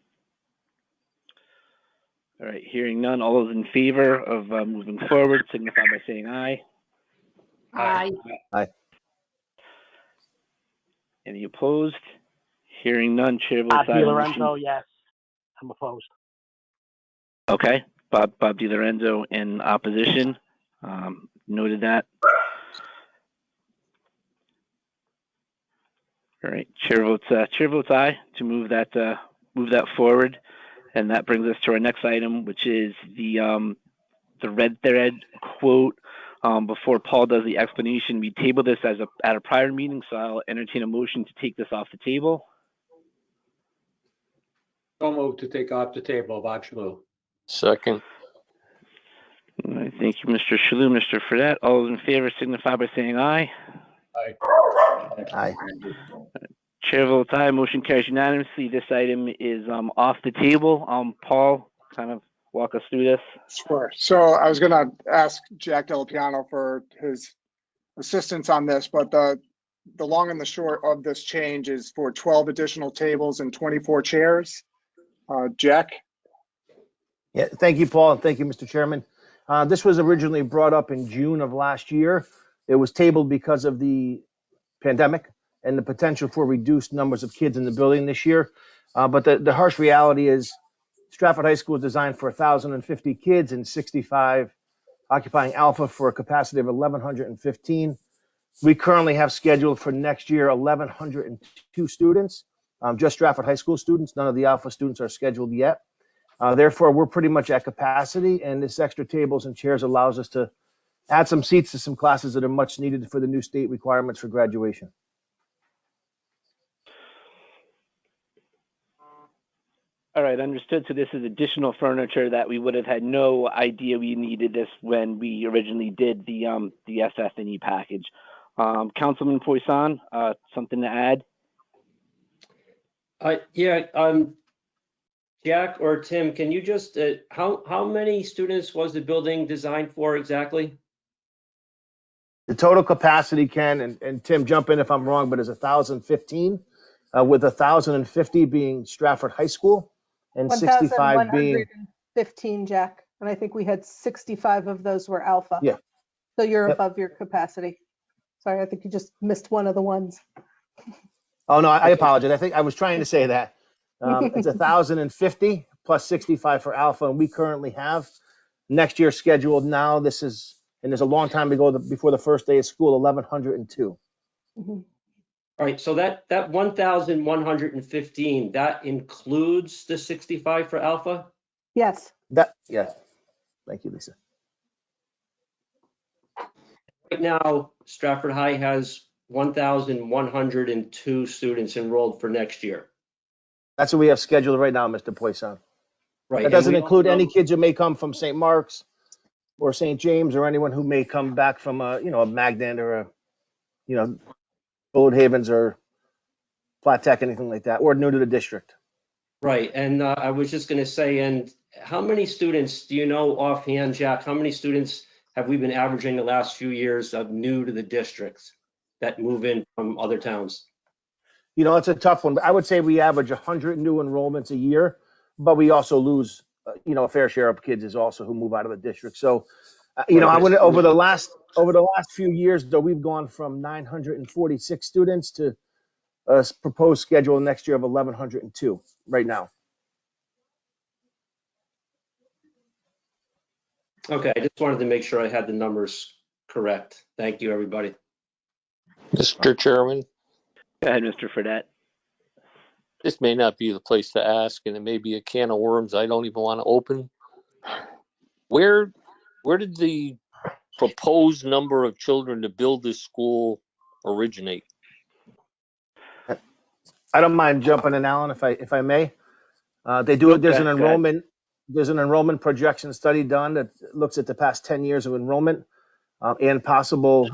S1: All right, hearing none. All those in favor of moving forward signify by saying aye.
S4: Aye.
S11: Aye.
S1: Any opposed? Hearing none. Chair votes aye.
S8: Lorenzo, yes. I'm opposed.
S1: Okay, Bob DiLorenzo in opposition. Noted that. All right, chair votes aye to move that forward, and that brings us to our next item, which is the red thread quote. Before Paul does the explanation, we tabled this at a prior meeting, so I'll entertain a motion to take this off the table.
S12: So moved to take off the table, Bob Shalou.
S9: Second.
S1: All right, thank you, Mr. Shalou, Mr. Fredette. All those in favor signify by saying aye.
S12: Aye.
S11: Aye.
S1: Chair votes aye. Motion carries unanimously. This item is off the table. Paul, kind of walk us through this.
S5: Sure. So I was going to ask Jack Delapiano for his assistance on this, but the long and the short of this change is for 12 additional tables and 24 chairs. Jack?
S11: Yeah, thank you, Paul, and thank you, Mr. Chairman. This was originally brought up in June of last year. It was tabled because of the pandemic and the potential for reduced numbers of kids in the building this year. But the harsh reality is Stratford High School is designed for 1,050 kids and 65 occupying Alpha for a capacity of 1,115. We currently have scheduled for next year 1,102 students, just Stratford High School students. None of the Alpha students are scheduled yet. Therefore, we're pretty much at capacity, and this extra tables and chairs allows us to add some seats to some classes that are much needed for the new state requirements for graduation.
S1: All right, understood. So this is additional furniture that we would have had no idea we needed this when we originally did the SF&E package. Councilman Poisson, something to add?
S6: Jack or Tim, can you just, how many students was the building designed for exactly?
S11: The total capacity, Ken, and Tim, jump in if I'm wrong, but is 1,015, with 1,050 being Stratford High School and 65 being
S10: 1,115, Jack. And I think we had 65 of those were Alpha.
S11: Yeah.
S10: So you're
S11: Yep.
S10: above your capacity. Sorry, I think you just missed one of the ones.
S11: Oh, no, I apologize. I think I was trying to say that. It's 1,050 plus 65 for Alpha, and we currently have next year scheduled now. This is, and there's a long time to go before the first day of school, 1,102.
S10: Mm-hmm.
S6: All right, so that 1,115, that includes the 65 for Alpha?
S10: Yes.
S11: Yeah. Thank you, Lisa.
S6: Right now, Stratford High has 1,102 students enrolled for next year.
S11: That's what we have scheduled right now, Mr. Poisson.
S6: Right.
S11: That doesn't include any kids who may come from St. Mark's or St. James or anyone who may come back from a Magdan or a, Bullet Havens or Flat Tech, anything like that, or new to the district.
S6: Right, and I was just going to say, and how many students, do you know offhand, Jack, how many students have we been averaging the last few years of new to the districts that move in from other towns?
S11: It's a tough one. But I would say we average 100 new enrollments a year, but we also lose, a fair share of kids is also who move out of the district. So, I would over the last few years, though, we've gone from 946 students to a proposed schedule next year of 1,102 right now.
S6: Okay, I just wanted to make sure I had the numbers correct. Thank you, everybody.
S9: Mr. Chairman,
S1: Go ahead, Mr. Fredette.
S9: this may not be the place to ask, and it may be a can of worms I don't even want to open. Where did the proposed number of children to build this school originate?
S11: I don't mind jumping in, Alan, if I may. There's an enrollment projection study done that looks at the past 10 years of enrollment and possible,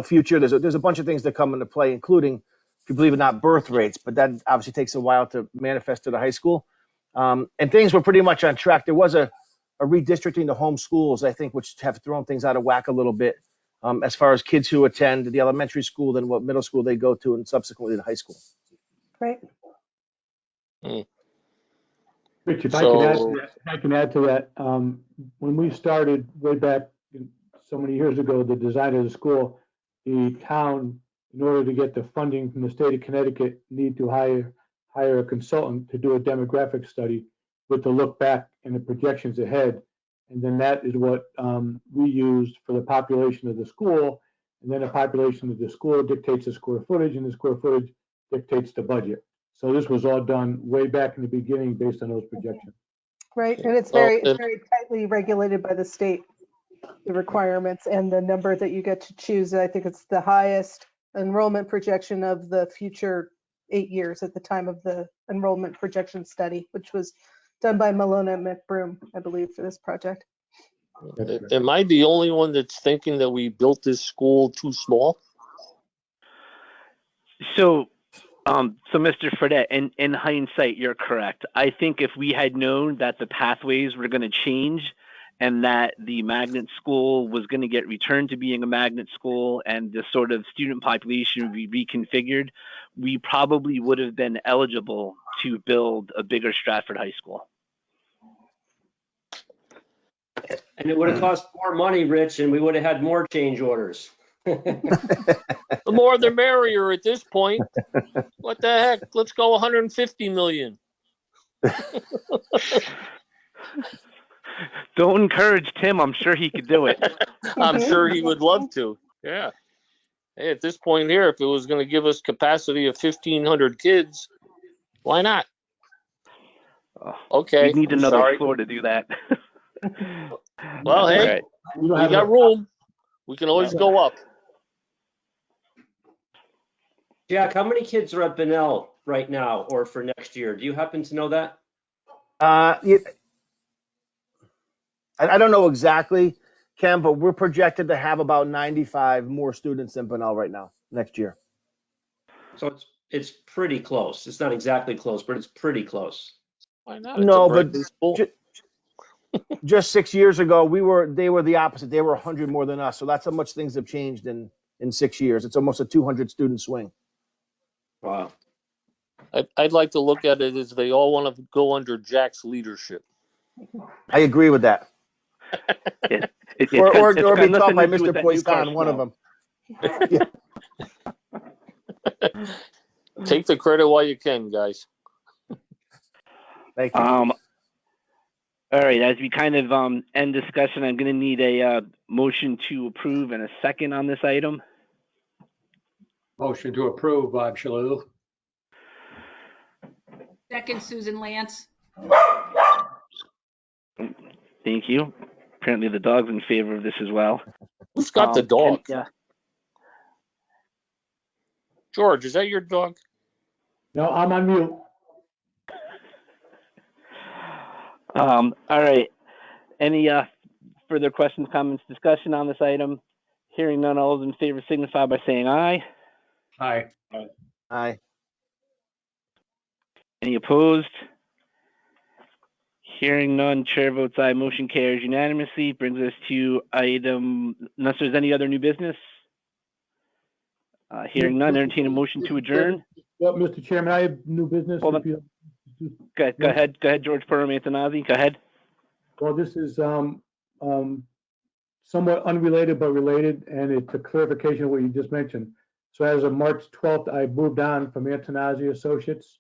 S11: future. There's a bunch of things that come into play, including, if you believe it or not, birth rates, but that obviously takes a while to manifest to the high school. And things were pretty much on track. There was a redistricting to home schools, I think, which have thrown things out of whack a little bit as far as kids who attend the elementary school, then what middle school they go to, and subsequently the high school.
S10: Right.
S3: Rich, if I can add to that, when we started way back so many years ago, the design of the school, the town, in order to get the funding from the state of Connecticut, need to hire a consultant to do a demographic study with the look back and the projections ahead. And then that is what we used for the population of the school. And then the population of the school dictates the square footage, and the square footage dictates the budget. So this was all done way back in the beginning based on those projections.
S10: Right, and it's very tightly regulated by the state, the requirements and the number that you get to choose. I think it's the highest enrollment projection of the future 8 years at the time of the enrollment projection study, which was done by Malona McBroom, I believe, for this project.
S9: Am I the only one that's thinking that we built this school too small?
S1: So Mr. Fredette, in hindsight, you're correct. I think if we had known that the pathways were going to change and that the magnet school was going to get returned to being a magnet school and the sort of student population would be reconfigured, we probably would have been eligible to build a bigger Stratford High School.
S6: And it would have cost more money, Rich, and we would have had more change orders.
S9: The more the merrier at this point. What the heck? Let's go 150 million.
S1: Don't encourage Tim. I'm sure he could do it.
S9: I'm sure he would love to. Yeah. Hey, at this point here, if it was going to give us capacity of 1,500 kids, why not? Okay.
S1: We need another floor to do that.
S9: Well, hey,
S1: right.
S9: We got room. We can always go up.
S6: Jack, how many kids are at Bunnell right now or for next year? Do you happen to know that?
S11: I don't know exactly, Ken, but we're projected to have about 95 more students than Bunnell right now next year.
S6: So it's pretty close. It's not exactly close, but it's pretty close.
S9: Why not?
S11: No, but just 6 years ago, they were the opposite. They were 100 more than us. So that's how much things have changed in 6 years. It's almost a 200 student swing.
S6: Wow.
S9: I'd like to look at it as they all want to go under Jack's leadership.
S11: I agree with that. Or be taught by Mr. Poisson, one of them. Yeah.
S9: Take the credit while you can, guys.
S11: Thank you.
S1: All right, as we kind of end discussion, I'm going to need a motion to approve and a second on this item.
S12: Motion to approve, Bob Shalou.
S4: Second, Susan Lance.
S1: Thank you. Apparently the dog's in favor of this as well.
S9: Who's got the dog?
S1: Yeah.
S9: George, is that your dog?
S3: No, I'm on mute.
S1: All right. Any further questions, comments, discussion on this item? Hearing none, all those in favor signify by saying aye.
S12: Aye.
S11: Aye.
S1: Any opposed? Hearing none, chair votes aye. Motion carries unanimously. Brings us to item, unless there's any other new business. Hearing none, entertain a motion to adjourn.
S3: Well, Mr. Chairman, I have new business.
S1: Hold on.
S3: if you-
S1: Go ahead, George Perham Antonazi, go ahead.
S3: Well, this is somewhat unrelated but related, and it's a clarification of what you just mentioned. So as of March 12th, I moved on from Antonazi Associates,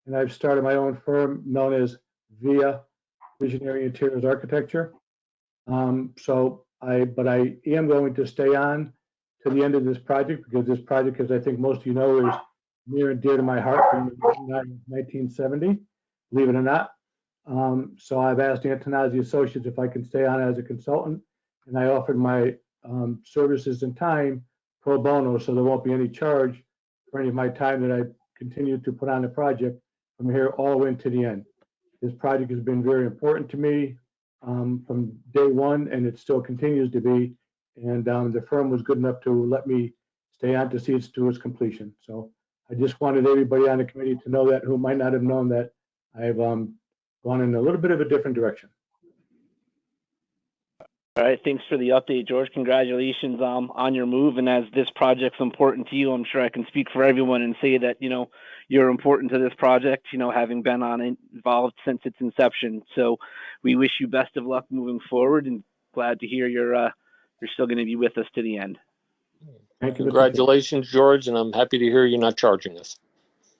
S3: and I've started my own firm known as VIA Visionary Interiors Architecture. But I am going to stay on to the end of this project, because this project, as I think most of you know, is near and dear to my heart from 1970, believe it or not. So I've asked Antonazi Associates if I can stay on as a consultant, and I offered my services and time pro bono, so there won't be any charge for any of my time that I continue to put on the project from here all the way to the end. This project has been very important to me from day one, and it still continues to be. And the firm was good enough to let me stay on to see it to its completion. So I just wanted everybody on the committee to know that, who might not have known that I've gone in a little bit of a different direction.
S1: All right, thanks for the update, George. Congratulations on your move. And as this project's important to you, I'm sure I can speak for everyone and say that, you're important to this project, having been involved since its inception. So we wish you best of luck moving forward, and glad to hear you're still going to be with us to the end.
S3: Thank you,
S9: Congratulations, George, and I'm happy to hear you're not charging us.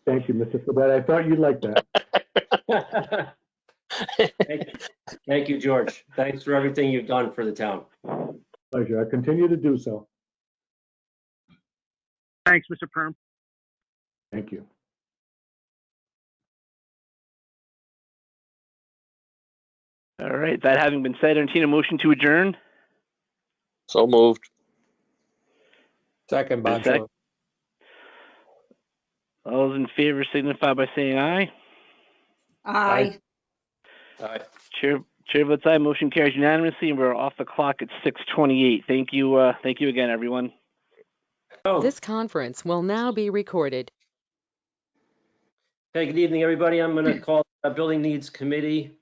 S3: Thank you, Mr. Fabet. I thought you'd like that.
S6: Thank you, George. Thanks for everything you've done for the town.
S3: Pleasure. I continue to do so.
S8: Thanks, Mr. Perm.
S3: Thank you.
S1: All right, that having been said, entertain a motion to adjourn.
S9: So moved.
S12: Second, Bob Shiller.
S1: All those in favor signify by saying aye.
S4: Aye.
S6: Aye.
S1: Chair votes aye. Motion carries unanimously, and we're off the clock at 6:28. Thank you again, everyone.
S2: This conference will now be recorded.
S6: Hey, good evening, everybody. I'm going to call the Building Needs Committee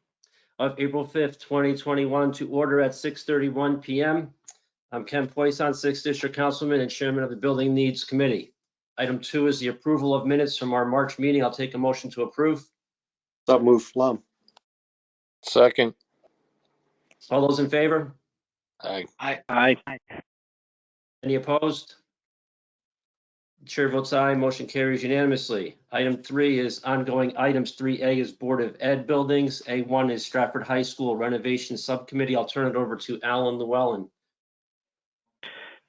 S6: of April 5th, 2021 to order at 6:31 p.m. I'm Ken Poisson, 6th District Councilman and Chairman of the Building Needs Committee. Item 2 is the approval of minutes from our March meeting. I'll take a motion to approve.
S7: So moved, Flum.
S9: Second.
S6: All those in favor?
S9: Aye.
S1: Aye.
S6: Any opposed? Chair votes aye. Motion carries unanimously. Item 3 is ongoing items. 3A is Board of Ed buildings. A1 is Stratford High School Renovations Subcommittee. I'll turn it over to Alan Llewellyn.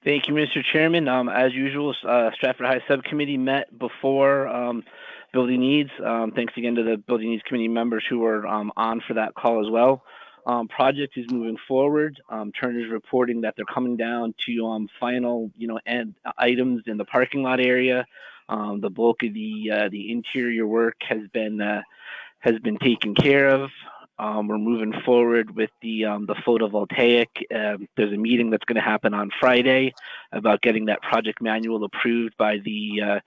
S1: Thank you, Mr. Chairman. As usual, Stratford High Subcommittee met before Building Needs. Thanks again to the Building Needs Committee members who were on for that call as well. Project is moving forward. Turner's reporting that they're coming down to final, end items in the parking lot area. The bulk of the interior work has been taken care of. We're moving forward with the photovoltaic. There's a meeting that's going to happen on Friday about getting that project manual approved by the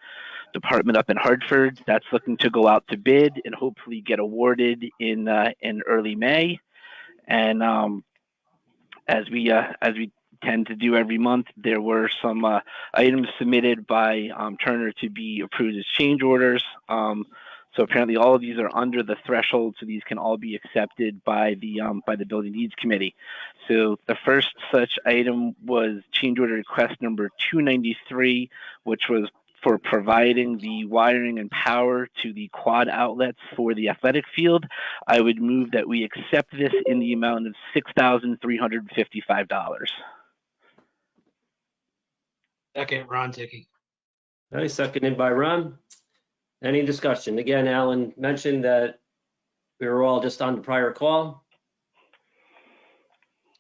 S1: department up in Hartford. That's looking to go out to bid and hopefully get awarded in early May. And as we tend to do every month, there were some items submitted by Turner to be approved as change orders. So apparently all of these are under the threshold, so these can all be accepted by the Building Needs Committee. So the first such item was change order request number 293, which was for providing the wiring and power to the quad outlets for the athletic field. I would move that we accept this in the amount of $6,355.
S12: Second, Ron Dickey.
S6: Okay, seconded by Ron. Any discussion? Again, Alan mentioned that we were all just on the prior call.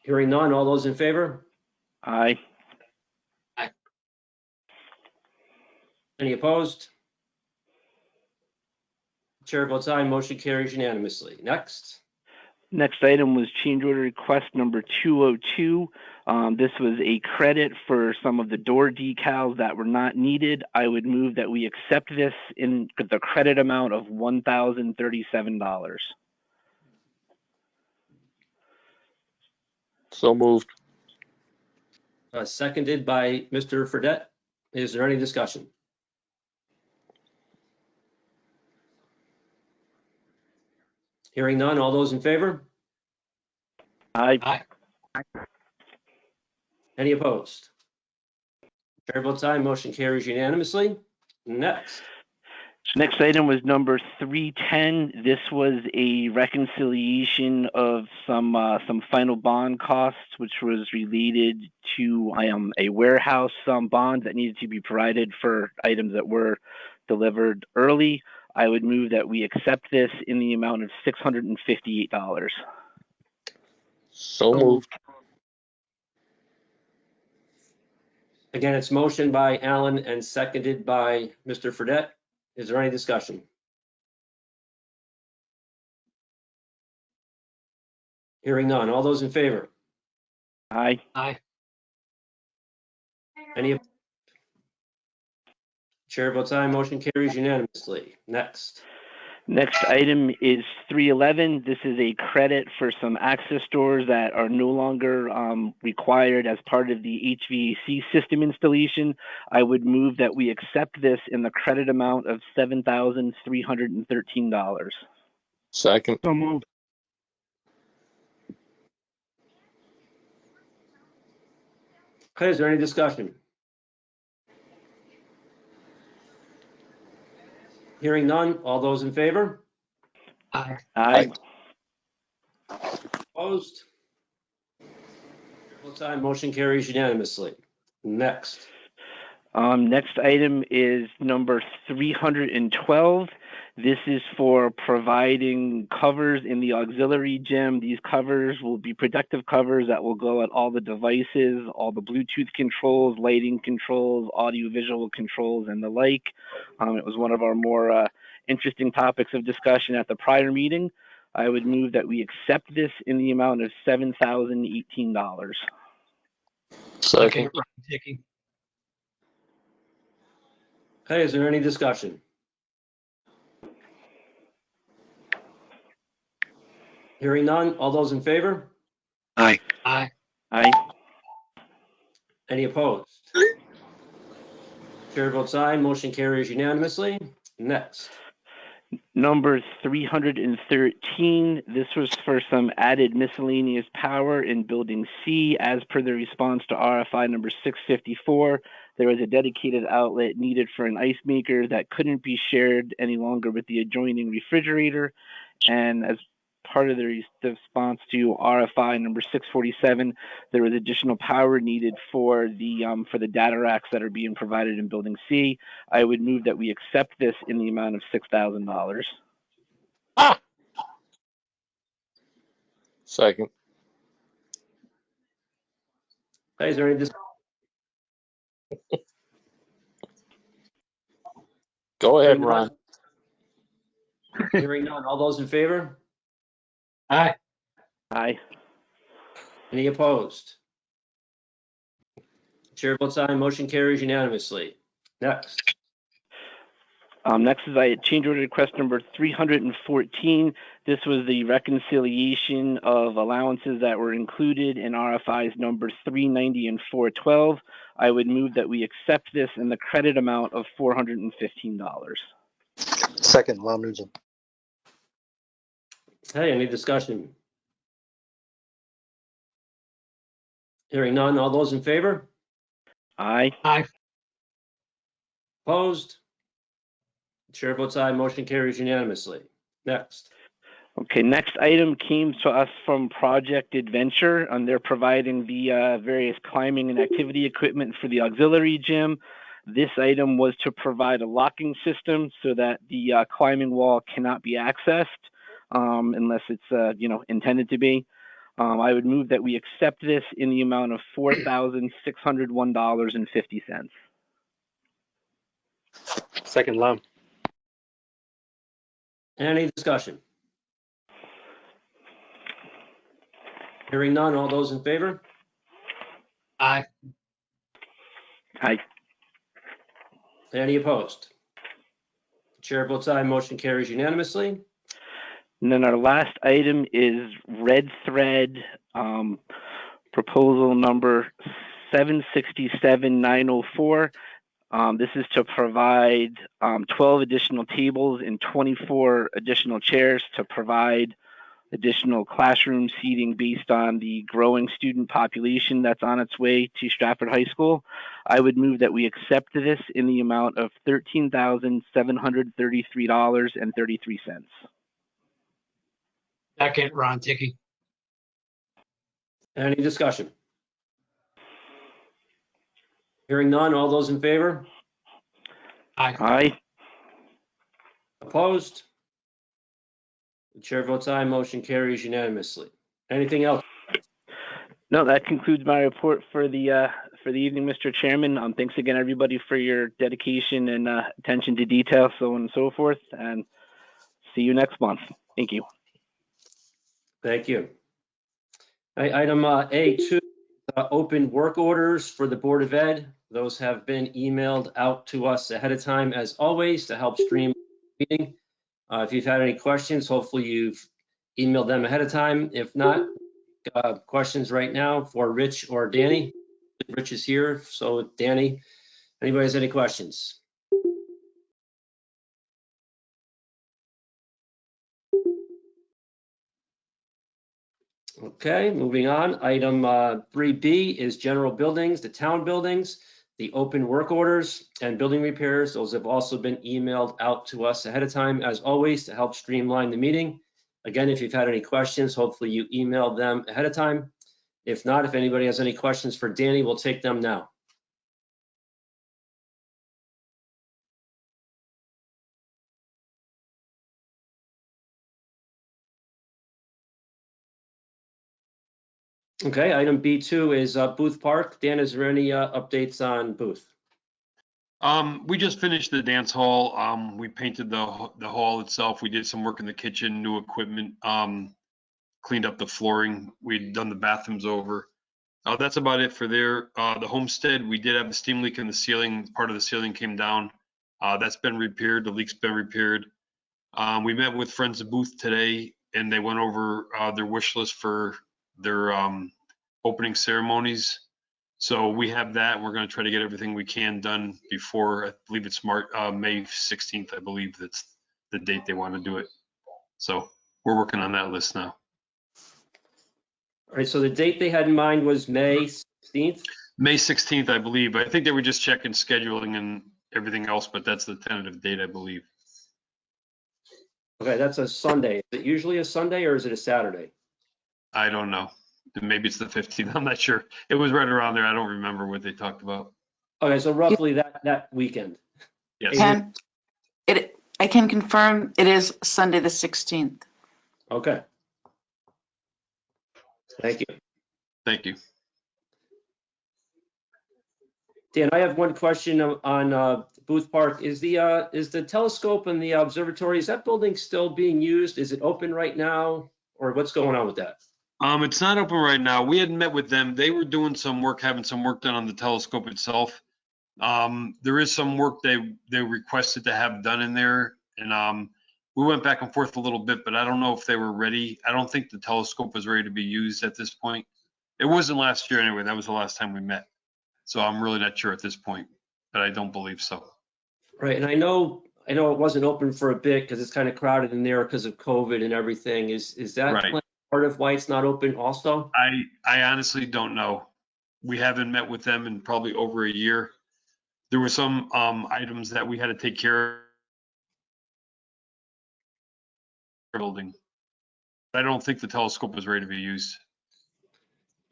S6: Hearing none, all those in favor?
S1: Aye.
S12: Aye.
S6: Any opposed? Chair votes aye. Motion carries unanimously. Next.
S1: Next item was change order request number 202. This was a credit for some of the door decals that were not needed. I would move that we accept this in the credit amount of $1,037.
S9: So moved.
S6: Seconded by Mr. Fredette. Is there any discussion? Hearing none, all those in favor?
S1: Aye.
S12: Aye.
S6: Any opposed? Chair votes aye, motion carries unanimously. Next.
S1: Next item was number 310. This was a reconciliation of some final bond costs, which was related to a warehouse bond that needed to be provided for items that were delivered early. I would move that we accept this in the amount of $658.
S9: So moved.
S6: Again, it's motion by Alan and seconded by Mr. Fredette. Is there any discussion? Hearing none. All those in favor?
S1: Aye.
S12: Aye.
S6: Any? Chair votes aye, motion carries unanimously. Next.
S1: Next item is 311. This is a credit for some access doors that are no longer required as part of the HVAC system installation. I would move that we accept this in the credit amount of $7,313.
S9: Second.
S12: So moved.
S6: Okay, is there any discussion? Hearing none. All those in favor?
S12: Aye.
S1: Aye.
S6: Opposed? Chair votes aye, motion carries unanimously. Next.
S1: Next item is number 312. This is for providing covers in the auxiliary gym. These covers will be protective covers that will go at all the devices, all the Bluetooth controls, lighting controls, audio-visual controls, and the like. It was one of our more interesting topics of discussion at the prior meeting. I would move that we accept this in the amount of $7,018.
S9: Second.
S12: Ron Dickey.
S6: Okay, is there any discussion? Hearing none. All those in favor?
S12: Aye. Aye.
S1: Aye.
S6: Any opposed? Chair votes aye, motion carries unanimously. Next.
S1: Number 313, this was for some added miscellaneous power in Building C. As per the response to RFI number 654, there was a dedicated outlet needed for an ice maker that couldn't be shared any longer with the adjoining refrigerator. And as part of the response to RFI number 647, there was additional power needed for the data racks that are being provided in Building C. I would move that we accept this in the amount of $6,000.
S9: Second.
S6: Okay, is there any discussion?
S9: Go ahead, Ron.
S6: Hearing none. All those in favor?
S12: Aye.
S1: Aye.
S6: Any opposed? Chair votes aye, motion carries unanimously. Next.
S1: Next is change order request number 314. This was the reconciliation of allowances that were included in RFIs number 390 and 412. I would move that we accept this in the credit amount of $415.
S14: Second, Lom Nugent.
S6: Hey, any discussion? Hearing none. All those in favor?
S1: Aye.
S12: Aye.
S6: Opposed? Chair votes aye, motion carries unanimously. Next.
S1: Okay, next item came to us from Project Adventure, and they're providing the various climbing and activity equipment for the auxiliary gym. This item was to provide a locking system so that the climbing wall cannot be accessed unless it's intended to be. I would move that we accept this in the amount of $4,601.50.
S14: Second, Lom.
S6: Any discussion? Hearing none. All those in favor?
S12: Aye.
S1: Aye.
S6: Any opposed? Chair votes aye, motion carries unanimously.
S1: And then our last item is Red Thread proposal number 767904. This is to provide 12 additional tables and 24 additional chairs to provide additional classroom seating based on the growing student population that's on its way to Stratford High School. I would move that we accept this in the amount of $13,733.33.
S12: Second, Ron Dickey.
S6: Any discussion? Hearing none, all those in favor?
S12: Aye.
S1: Aye.
S6: Opposed? The chair votes aye, motion carries unanimously. Anything else?
S1: No, that concludes my report for the evening, Mr. Chairman. Thanks again, everybody, for your dedication and attention to detail, so on and so forth. And see you next month. Thank you.
S6: Thank you. Item A2, open work orders for the Board of Ed. Those have been emailed out to us ahead of time, as always, to help stream the meeting. If you've had any questions, hopefully you've emailed them ahead of time. If not, questions right now for Rich or Danny. Rich is here, so Danny, anybody has any questions? Okay, moving on. Item 3B is general buildings, the town buildings, the open work orders and building repairs. Those have also been emailed out to us ahead of time, as always, to help streamline the meeting. Again, if you've had any questions, hopefully you emailed them ahead of time. If not, if anybody has any questions for Danny, we'll take them now. Okay, item B2 is Booth Park. Dan, is there any updates on Booth?
S15: We just finished the dance hall. We painted the hall itself. We did some work in the kitchen, new equipment, cleaned up the flooring. We'd done the bathrooms over. That's about it for there. The homestead, we did have a steam leak in the ceiling. Part of the ceiling came down. That's been repaired. The leak's been repaired. We met with Friends of Booth today, and they went over their wish list for their opening ceremonies. So we have that. We're going to try to get everything we can done before, I believe it's May 16th, I believe that's the date they want to do it. So we're working on that list now.
S6: All right, so the date they had in mind was May 16th? May
S15: 16th, I believe. I think they were just checking scheduling and everything else, but that's the tentative date, I believe.
S6: Okay, that's a Sunday. Is it usually a Sunday or is it a Saturday?
S15: I don't know. Maybe it's the 15th. I'm not sure. It was right around there. I don't remember what they talked about.
S6: Okay, so roughly that weekend.
S15: Yes.
S16: I can confirm it is Sunday the 16th.
S6: Okay. Thank you.
S15: Thank you.
S6: Dan, I have one question on Booth Park. Is the telescope and the observatory, is that building still being used? Is it open right now, or what's going on with that?
S15: It's not open right now. We had met with them. They were doing some work, having some work done on the telescope itself. There is some work they requested to have done in there, and we went back and forth a little bit, but I don't know if they were ready. I don't think the telescope was ready to be used at this point. It wasn't last year anyway. That was the last time we met. So I'm really not sure at this point, but I don't believe so.
S6: Right, and I know it wasn't open for a bit because it's kind of crowded in there because of COVID and everything. Is that
S15: right.
S6: Part of why it's not open also?
S15: I honestly don't know. We haven't met with them in probably over a year. There were some items that we had to take care of building. I don't think the telescope was ready to be used.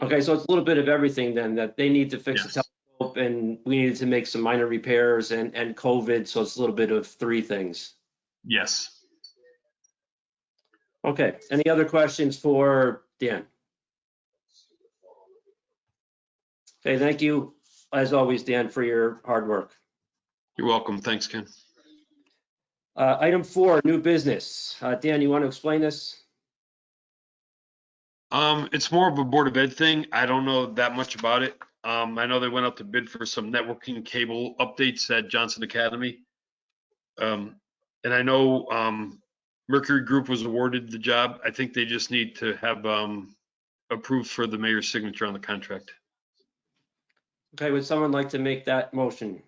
S6: Okay, so it's a little bit of everything then, that they need to fix the telescope and we needed to make some minor repairs and COVID, so it's a little bit of three things.
S15: Yes.
S6: Okay, any other questions for Dan? Okay, thank you, as always, Dan, for your hard work.
S15: You're welcome. Thanks, Ken.
S6: Item 4, new business. Dan, you want to explain this?
S15: It's more of a Board of Ed thing. I don't know that much about it. I know they went out to bid for some networking cable updates at Johnson Academy. And I know Mercury Group was awarded the job. I think they just need to have approved for the mayor's signature on the contract.
S6: Okay, would someone like to make that motion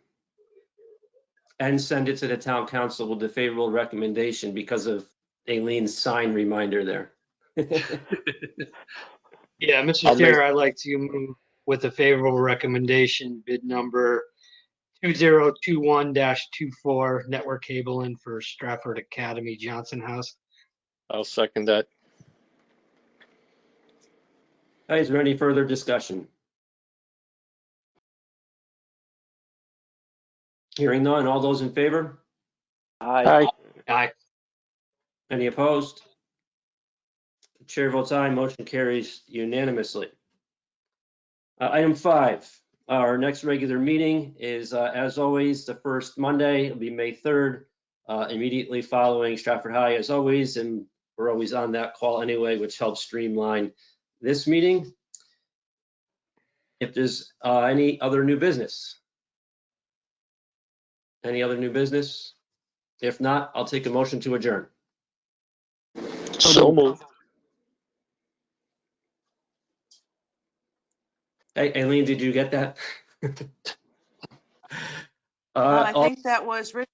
S6: and send it to the town council with a favorable recommendation because of Aileen's sign reminder there?
S12: Yeah, Mr. Chair, I'd like to move with a favorable recommendation, bid number 2021-24, network cabling for Stratford Academy Johnson House.
S9: I'll second that.
S6: Is there any further discussion? Hearing none, all those in favor?
S9: Aye.
S12: Aye.
S6: Any opposed? The chair votes aye, motion carries unanimously. Item 5, our next regular meeting is, as always, the first Monday. It'll be May 3rd, immediately following Stratford High, as always, and we're always on that call anyway, which helps streamline this meeting. If there's any other new business? Any other new business? If not, I'll take a motion to adjourn.
S9: So moved.
S6: Hey, Aileen, did you get that?
S16: I think that was Richard,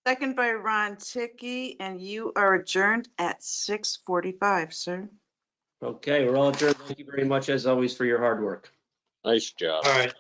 S16: second by Ron Ticky, and you are adjourned at 6:45, sir.
S6: Okay, we're all adjourned. Thank you very much, as always, for your hard work.
S9: Nice job.
S12: All right.